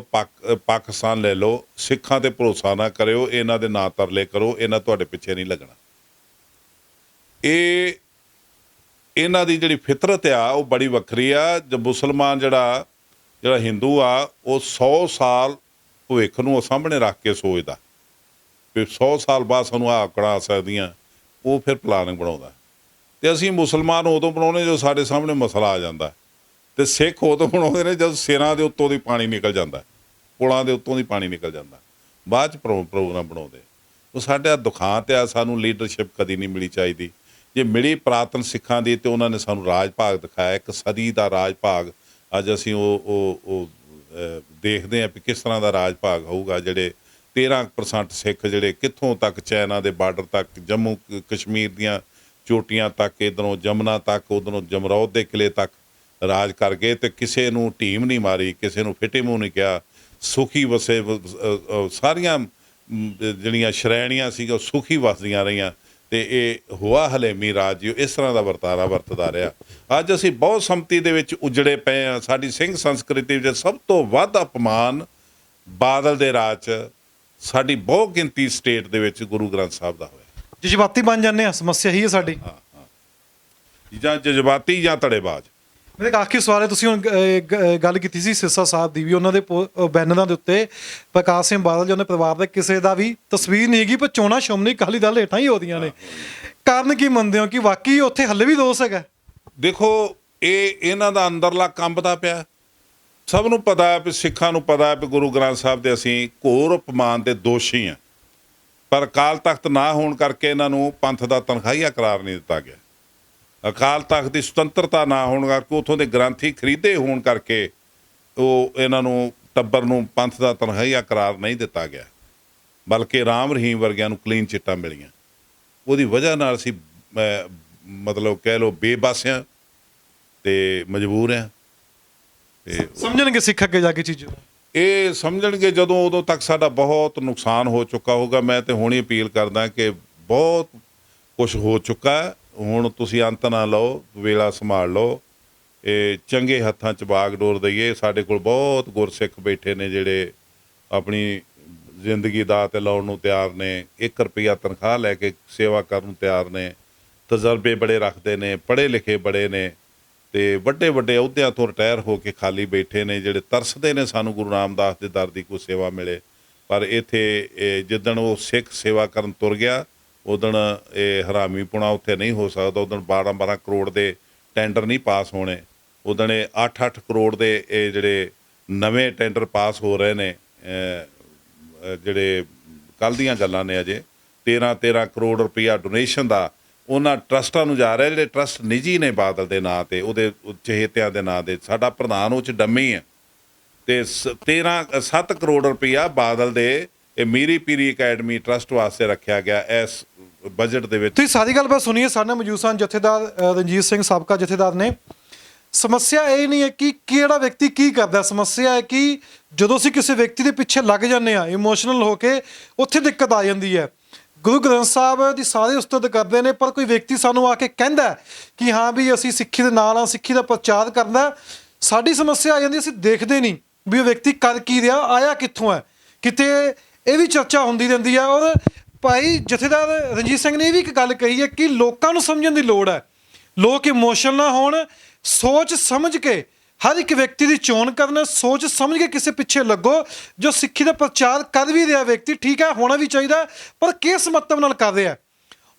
ਪਾਕਿਸਤਾਨ ਲੈ ਲਓ, ਸਿੱਖਾਂ 'ਤੇ ਭਰੋਸਾ ਨਾ ਕਰਿਓ, ਇਹਨਾਂ ਦੇ ਨਾਂ ਤਰਲੇ ਕਰੋ, ਇਹਨਾਂ ਤੁਹਾਡੇ ਪਿੱਛੇ ਨਹੀਂ ਲੱਗਣਾ। ਇਹ ਇਹਨਾਂ ਦੀ ਜਿਹੜੀ ਫਿਤਰਤ ਆ ਉਹ ਬੜੀ ਵੱਖਰੀ ਆ। ਜੋ ਮੁਸਲਮਾਨ ਜਿਹੜਾ ਹਿੰਦੂ ਆ ਉਹ 100 ਸਾਲ ਭਵਿੱਖ ਨੂੰ ਉਹ ਸਾਹਮਣੇ ਰੱਖ ਕੇ ਸੋਚਦਾ ਵੀ 100 ਸਾਲ ਬਾਅਦ ਸਾਨੂੰ ਆਹ ਔਕੜਾਂ ਆ ਸਕਦੀਆਂ, ਉਹ ਫਿਰ ਪਲਾਨਿੰਗ ਬਣਾਉਂਦਾ। ਤੇ ਅਸੀਂ ਮੁਸਲਮਾਨ ਉਦੋਂ ਬਣਾਉਂਦੇ ਜਦੋਂ ਸਾਡੇ ਸਾਹਮਣੇ ਮਸਲਾ ਆ ਜਾਂਦਾ, ਤੇ ਸਿੱਖ ਉਦੋਂ ਬਣਾਉਂਦੇ ਨੇ ਜਦੋਂ ਸਿਰਾਂ ਦੇ ਉੱਤੋਂ ਦੀ ਪਾਣੀ ਨਿਕਲ ਜਾਂਦਾ, ਪੁਲਾਂ ਦੇ ਉੱਤੋਂ ਦੀ ਪਾਣੀ ਨਿਕਲ ਜਾਂਦਾ, ਬਾਅਦ 'ਚ ਪ੍ਰੋਗਰਾਮ ਬਣਾਉਂਦੇ। ਉਹ ਸਾਡਾ ਦੁਖਾਂਤ ਆ, ਸਾਨੂੰ ਲੀਡਰਸ਼ਿਪ ਕਦੀ ਨਹੀਂ ਮਿਲੀ ਚਾਹੀਦੀ। ਜੇ ਮਿਲੀ ਪੁਰਾਤਨ ਸਿੱਖਾਂ ਦੀ ਤੇ ਉਹਨਾਂ ਨੇ ਸਾਨੂੰ ਰਾਜ ਭਾਗ ਦਿਖਾਇਆ, ਇੱਕ ਸਦੀ ਦਾ ਰਾਜ ਭਾਗ। ਅੱਜ ਅਸੀਂ ਉਹ ਦੇਖਦੇ ਹਾਂ ਵੀ ਕਿਸ ਤਰ੍ਹਾਂ ਦਾ ਰਾਜ ਭਾਗ ਹੋਊਗਾ। ਜਿਹੜੇ 13% ਸਿੱਖ ਜਿਹੜੇ ਕਿੱਥੋਂ ਤੱਕ ਚਾਈਨਾ ਦੇ ਬਾਰਡਰ ਤੱਕ, ਜੰਮੂ ਕਸ਼ਮੀਰ ਦੀਆਂ ਚੋਟੀਆਂ ਤੱਕ, ਇੱਧਰੋਂ ਜਮਨਾ ਤੱਕ, ਉੱਧਰੋਂ ਜਮਰੌਦ ਦੇ ਕਿਲੇ ਤੱਕ ਰਾਜ ਕਰ ਗਏ, ਤੇ ਕਿਸੇ ਨੂੰ ਢੀਮ ਨਹੀਂ ਮਾਰੀ, ਕਿਸੇ ਨੂੰ ਫਿੱਟੇ ਮੂੰਹ ਨਹੀਂ ਕਿਹਾ, ਸੁਖੀ ਵਸੇ। ਸਾਰੀਆਂ ਜਿਹੜੀਆਂ ਸ਼੍ਰੇਣੀਆਂ ਸੀਗੀਆਂ ਉਹ ਸੁਖੀ ਵਸਦੀਆਂ ਰਹੀਆਂ, ਤੇ ਇਹ ਹੋਆ ਹਲੇਮੀ ਰਾਜ ਜੀ ਇਸ ਤਰ੍ਹਾਂ ਦਾ ਵਰਤਾਰਾ ਵਰਤਦਾ ਰਿਹਾ। ਅੱਜ ਅਸੀਂ ਬਹੁਤ ਸੰਮਤੀ ਦੇ ਵਿੱਚ ਉਜੜੇ ਪਏ ਹਾਂ। ਸਾਡੀ ਸਿੰਘ ਸੰਸਕ੍ਰਿਤੀ ਵਿੱਚ ਸਭ ਤੋਂ ਵੱਧ ਅਪਮਾਨ ਬਾਦਲ ਦੇ ਰਾਜ 'ਚ ਸਾਡੀ ਬਹੁਤ ਗਿਣਤੀ ਸਟੇਟ ਦੇ ਵਿੱਚ ਗੁਰੂ ਗ੍ਰੰਥ ਸਾਹਿਬ ਦਾ ਹੋਇਆ। ਜਜ਼ਬਾਤੀ ਬਣ ਜਾਂਦੇ ਆ, ਸਮੱਸਿਆ ਹੀ ਹੈ ਸਾਡੀ। ਜਾਂ ਜਜ਼ਬਾਤੀ ਜਾਂ ਧੜੇਬਾਜ਼। ਮੇਰੇ ਆਖਰੀ ਸਵਾਲ ਹੈ, ਤੁਸੀਂ ਹੁਣ ਗੱਲ ਕੀਤੀ ਸੀ ਸਿਰਸਾ ਸਾਹਿਬ ਦੀ ਵੀ, ਉਹਨਾਂ ਦੇ ਬੈਨਰਾਂ ਦੇ ਉੱਤੇ ਪ੍ਰਕਾਸ਼ ਸਿੰਘ ਬਾਦਲ ਜੀ ਉਹਨਾਂ ਪਰਿਵਾਰ ਦੇ ਕਿਸੇ ਦਾ ਵੀ ਤਸਵੀਰ ਨਹੀਂ ਹੈਗੀ, ਪਰ ਚੋਣਾਂ ਸ਼੍ਰੋਮਣੀ ਅਕਾਲੀ ਦਲ ਹੇਠਾਂ ਹੀ ਹੁੰਦੀਆਂ ਨੇ। ਕਾਰਨ ਕੀ ਮੰਨਦੇ ਹੋ ਕਿ ਵਾਕਈ ਉੱਥੇ ਹੱਲੇ ਵੀ ਦੋਸ਼ ਹੈਗਾ? ਦੇਖੋ, ਇਹਨਾਂ ਦਾ ਅੰਦਰਲਾ ਕੰਬਦਾ ਪਿਆ। ਸਭ ਨੂੰ ਪਤਾ ਹੈ ਵੀ ਸਿੱਖਾਂ ਨੂੰ ਪਤਾ ਹੈ ਵੀ ਗੁਰੂ ਗ੍ਰੰਥ ਸਾਹਿਬ ਦੇ ਅਸੀਂ ਘੋਰ ਅਪਮਾਨ ਦੇ ਦੋਸ਼ੀ ਹਾਂ, ਪਰ ਅਕਾਲ ਤਖਤ ਨਾ ਹੋਣ ਕਰਕੇ ਇਹਨਾਂ ਨੂੰ ਪੰਥ ਦਾ ਤਨਖਾਹੀਆ ਕਰਾਰ ਨਹੀਂ ਦਿੱਤਾ ਗਿਆ। ਅਕਾਲ ਤਖਤ ਦੀ ਸੁਤੰਤਰਤਾ ਨਾ ਹੋਣ ਕਰਕੇ, ਉੱਥੋਂ ਦੇ ਗ੍ਰੰਥੀ ਖਰੀਦੇ ਹੋਣ ਕਰਕੇ ਉਹ ਇਹਨਾਂ ਨੂੰ ਟੱਬਰ ਨੂੰ ਪੰਥ ਦਾ ਤਨਖਾਹੀਆ ਕਰਾਰ ਨਹੀਂ ਦਿੱਤਾ ਗਿਆ, ਬਲਕਿ ਰਾਮ ਰਹੀਮ ਵਰਗਿਆਂ ਨੂੰ ਕਲੀਨ ਚਿੱਟਾਂ ਮਿਲੀਆਂ। ਉਹਦੀ ਵਜ੍ਹਾ ਨਾਲ ਅਸੀਂ ਮਤਲਬ ਕਹਿ ਲਓ ਬੇਬਸ ਹਾਂ ਤੇ ਮਜਬੂਰ ਹਾਂ। ਤੇ ਸਮਝਣਗੇ ਸਿੱਖ ਅੱਗੇ ਜਾ ਕੇ ਚੀਜ਼ਾਂ, ਇਹ ਸਮਝਣਗੇ ਜਦੋਂ, ਉਦੋਂ ਤੱਕ ਸਾਡਾ ਬਹੁਤ ਨੁਕਸਾਨ ਹੋ ਚੁੱਕਾ ਹੋਊਗਾ। ਮੈਂ ਤੇ ਹੁਣ ਹੀ ਅਪੀਲ ਕਰਦਾ ਕਿ ਬਹੁਤ ਕੁਛ ਹੋ ਚੁੱਕਾ, ਹੁਣ ਤੁਸੀਂ ਅੰਤ ਨਾ ਲਓ, ਵੇਲਾ ਸੰਭਾਲ ਲਓ। ਇਹ ਚੰਗੇ ਹੱਥਾਂ 'ਚ ਬਾਗਡੋਰ ਦਈਏ। ਸਾਡੇ ਕੋਲ ਬਹੁਤ ਗੁਰਸਿੱਖ ਬੈਠੇ ਨੇ ਜਿਹੜੇ ਆਪਣੀ ਜ਼ਿੰਦਗੀ ਦਾ ਤੇ ਲਾਉਣ ਨੂੰ ਤਿਆਰ ਨੇ, 1 ਰੁਪਈਆ ਤਨਖਾਹ ਲੈ ਕੇ ਸੇਵਾ ਕਰਨ ਨੂੰ ਤਿਆਰ ਨੇ, ਤਜਰਬੇ ਬੜੇ ਰੱਖਦੇ ਨੇ, ਪੜ੍ਹੇ ਲਿਖੇ ਬੜੇ ਨੇ, ਤੇ ਵੱਡੇ ਵੱਡੇ ਅਹੁਦਿਆਂ ਤੋਂ ਰਿਟਾਇਰ ਹੋ ਕੇ ਖਾਲੀ ਬੈਠੇ ਨੇ, ਜਿਹੜੇ ਤਰਸਦੇ ਨੇ ਸਾਨੂੰ ਗੁਰੂ ਰਾਮਦਾਸ ਦੇ ਦਰ ਦੀ ਕੋਈ ਸੇਵਾ ਮਿਲੇ। ਪਰ ਇੱਥੇ ਜਿੱਦਣ ਉਹ ਸਿੱਖ ਸੇਵਾ ਕਰਨ ਤੁਰ ਗਿਆ, ਉਦਣ ਇਹ ਹਰਾਮੀਪੁਣਾ ਉੱਥੇ ਨਹੀਂ ਹੋ ਸਕਦਾ। ਉਦਣ 12-12 ਕਰੋੜ ਦੇ ਟੈਂਡਰ ਨਹੀਂ ਪਾਸ ਹੋਣੇ, ਉਦਣ ਇਹ 8-8 ਕਰੋੜ ਦੇ ਇਹ ਜਿਹੜੇ ਨਵੇਂ ਟੈਂਡਰ ਪਾਸ ਹੋ ਰਹੇ ਨੇ, ਜਿਹੜੇ ਕੱਲ੍ਹ ਦੀਆਂ ਗੱਲਾਂ ਨੇ, ਅਜੇ 13-13 ਕਰੋੜ ਰੁਪਈਆ ਡੋਨੇਸ਼ਨ ਦਾ ਉਹਨਾਂ ਟਰਸਟਾਂ ਨੂੰ ਜਾ ਰਿਹਾ, ਜਿਹੜੇ ਟਰਸਟ ਨਿੱਜੀ ਨੇ ਬਾਦਲ ਦੇ ਨਾਂ 'ਤੇ, ਉਹਦੇ ਚਹੇਤਿਆਂ ਦੇ ਨਾਂ 'ਤੇ। ਸਾਡਾ ਪ੍ਰਧਾਨ ਉਹ 'ਚ ਡੰਮੀ ਹੈ, ਤੇ 7 ਕਰੋੜ ਰੁਪਈਆ ਬਾਦਲ ਦੇ ਇਹ ਮੀਰੀ ਪੀਰੀ ਅਕੈਡਮੀ ਟਰਸਟ ਵਾਸਤੇ ਰੱਖਿਆ ਗਿਆ ਇਸ ਬਜਟ ਦੇ ਵਿੱਚ। ਤੁਸੀਂ ਸਾਰੀ ਗੱਲਬਾਤ ਸੁਣੀਏ। ਸਾਡੇ ਨਾਲ ਮੌਜੂਦ ਸਨ ਜਥੇਦਾਰ ਰਣਜੀਤ ਸਿੰਘ, ਸਾਬਕਾ ਜਥੇਦਾਰ ਨੇ। ਸਮੱਸਿਆ ਇਹ ਨਹੀਂ ਹੈ ਕਿ ਕਿਹੜਾ ਵਿਅਕਤੀ ਕੀ ਕਰਦਾ, ਸਮੱਸਿਆ ਹੈ ਕਿ ਜਦੋਂ ਅਸੀਂ ਕਿਸੇ ਵਿਅਕਤੀ ਦੇ ਪਿੱਛੇ ਲੱਗ ਜਾਂਦੇ ਹਾਂ ਇਮੋਸ਼ਨਲ ਹੋ ਕੇ, ਉੱਥੇ ਦਿੱਕਤ ਆ ਜਾਂਦੀ ਹੈ। ਗੁਰੂ ਗ੍ਰੰਥ ਸਾਹਿਬ ਦੀ ਸਾਰੇ ਉਸਤਤ ਕਰਦੇ ਨੇ, ਪਰ ਕੋਈ ਵਿਅਕਤੀ ਸਾਨੂੰ ਆ ਕੇ ਕਹਿੰਦਾ ਕਿ ਹਾਂ ਵੀ ਅਸੀਂ ਸਿੱਖੀ ਦੇ ਨਾਲ ਆ, ਸਿੱਖੀ ਦਾ ਪ੍ਰਚਾਰ ਕਰਨਾ, ਸਾਡੀ ਸਮੱਸਿਆ ਆ ਜਾਂਦੀ, ਅਸੀਂ ਦੇਖਦੇ ਨਹੀਂ ਵੀ ਉਹ ਵਿਅਕਤੀ ਕਰ ਕੀ ਰਿਹਾ, ਆਇਆ ਕਿੱਥੋਂ ਹੈ। ਕਿਤੇ ਇਹ ਵੀ ਚਰਚਾ ਹੁੰਦੀ ਰਹਿੰਦੀ ਹੈ। ਔਰ ਭਾਈ ਜਥੇਦਾਰ ਰਣਜੀਤ ਸਿੰਘ ਨੇ ਇਹ ਵੀ ਇੱਕ ਗੱਲ ਕਹੀ ਹੈ ਕਿ ਲੋਕਾਂ ਨੂੰ ਸਮਝਣ ਦੀ ਲੋੜ ਹੈ, ਲੋਕ ਇਮੋਸ਼ਨਲ ਨਾ ਹੋਣ, ਸੋਚ ਸਮਝ ਕੇ ਹਰ ਇੱਕ ਵਿਅਕਤੀ ਦੀ ਚੋਣ ਕਰਨ, ਸੋਚ ਸਮਝ ਕੇ ਕਿਸੇ ਪਿੱਛੇ ਲੱਗੋ। ਜੋ ਸਿੱਖੀ ਦਾ ਪ੍ਰਚਾਰ ਕਰ ਵੀ ਰਿਹਾ ਵਿਅਕਤੀ, ਠੀਕ ਹੈ, ਹੋਣਾ ਵੀ ਚਾਹੀਦਾ, ਪਰ ਕਿਸ ਮਤਲਬ ਨਾਲ ਕਰ ਰਿਹਾ।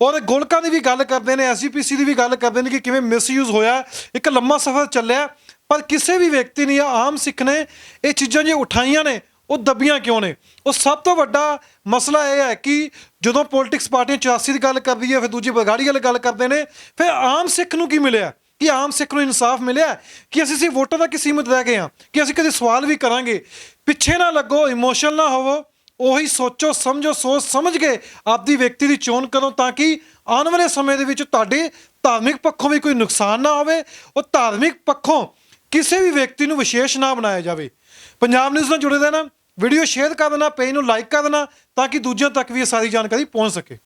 ਔਰ ਗੋਲਕਾਂ ਦੀ ਵੀ ਗੱਲ ਕਰਦੇ ਨੇ, SGPC ਦੀ ਵੀ ਗੱਲ ਕਰਦੇ ਨੇ ਕਿ ਕਿਵੇਂ ਮਿਸਯੂਜ਼ ਹੋਇਆ, ਇੱਕ ਲੰਮਾ ਸਫ਼ਰ ਚੱਲਿਆ, ਪਰ ਕਿਸੇ ਵੀ ਵਿਅਕਤੀ ਨੇ, ਆਮ ਸਿੱਖ ਨੇ ਇਹ ਚੀਜ਼ਾਂ ਜੇ ਉਠਾਈਆਂ ਨੇ, ਉਹ ਦੱਬੀਆਂ ਕਿਉਂ ਨੇ? ਉਹ ਸਭ ਤੋਂ ਵੱਡਾ ਮਸਲਾ ਇਹ ਹੈ ਕਿ ਜਦੋਂ ਪੋਲੀਟਿਕਸ ਪਾਰਟੀਆਂ 84 ਦੀ ਗੱਲ ਕਰਦੀ ਹੈ, ਫਿਰ ਦੂਜੀ ਬਗਾੜੀ ਵਾਲੀ ਗੱਲ ਕਰਦੇ ਨੇ, ਫਿਰ ਆਮ ਸਿੱਖ ਨੂੰ ਕੀ ਮਿਲਿਆ? ਕਿ ਆਮ ਸਿੱਖ ਨੂੰ ਇਨਸਾਫ ਮਿਲਿਆ ਕਿ ਅਸੀਂ ਸਿਰਫ ਵੋਟਾਂ ਤੱਕ ਸੀਮਿਤ ਰਹਿ ਗਏ ਹਾਂ, ਕਿ ਅਸੀਂ ਕਦੇ ਸਵਾਲ ਵੀ ਕਰਾਂਗੇ? ਪਿੱਛੇ ਨਾ ਲੱਗੋ, ਇਮੋਸ਼ਨਲ ਨਾ ਹੋਵੋ, ਉਹੀ ਸੋਚੋ ਸਮਝੋ, ਸੋਚ ਸਮਝ ਕੇ ਆਪਦੀ ਵਿਅਕਤੀ ਦੀ ਚੋਣ ਕਰੋ, ਤਾਂ ਕਿ ਆਉਣ ਵਾਲੇ ਸਮੇਂ ਦੇ ਵਿੱਚ ਤੁਹਾਡੇ ਧਾਰਮਿਕ ਪੱਖੋਂ ਵੀ ਕੋਈ ਨੁਕਸਾਨ ਨਾ ਹੋਵੇ, ਉਹ ਧਾਰਮਿਕ ਪੱਖੋਂ ਕਿਸੇ ਵੀ ਵਿਅਕਤੀ ਨੂੰ ਵਿਸ਼ੇਸ਼ ਨਾ ਬਣਾਇਆ ਜਾਵੇ। ਪੰਜਾਬ ਨਿਊਜ਼ ਨਾਲ ਜੁੜੇ ਰਹਿਣਾ, ਵੀਡੀਓ ਸ਼ੇਅਰ ਕਰ ਦੇਣਾ, ਪੇਜ ਨੂੰ ਲਾਈਕ ਕਰ ਦੇਣਾ, ਤਾਂ ਕਿ ਦੂਜਿਆਂ ਤੱਕ ਵੀ ਇਹ ਸਾਰੀ ਜਾਣਕਾਰੀ ਪਹੁੰਚ ਸਕੇ।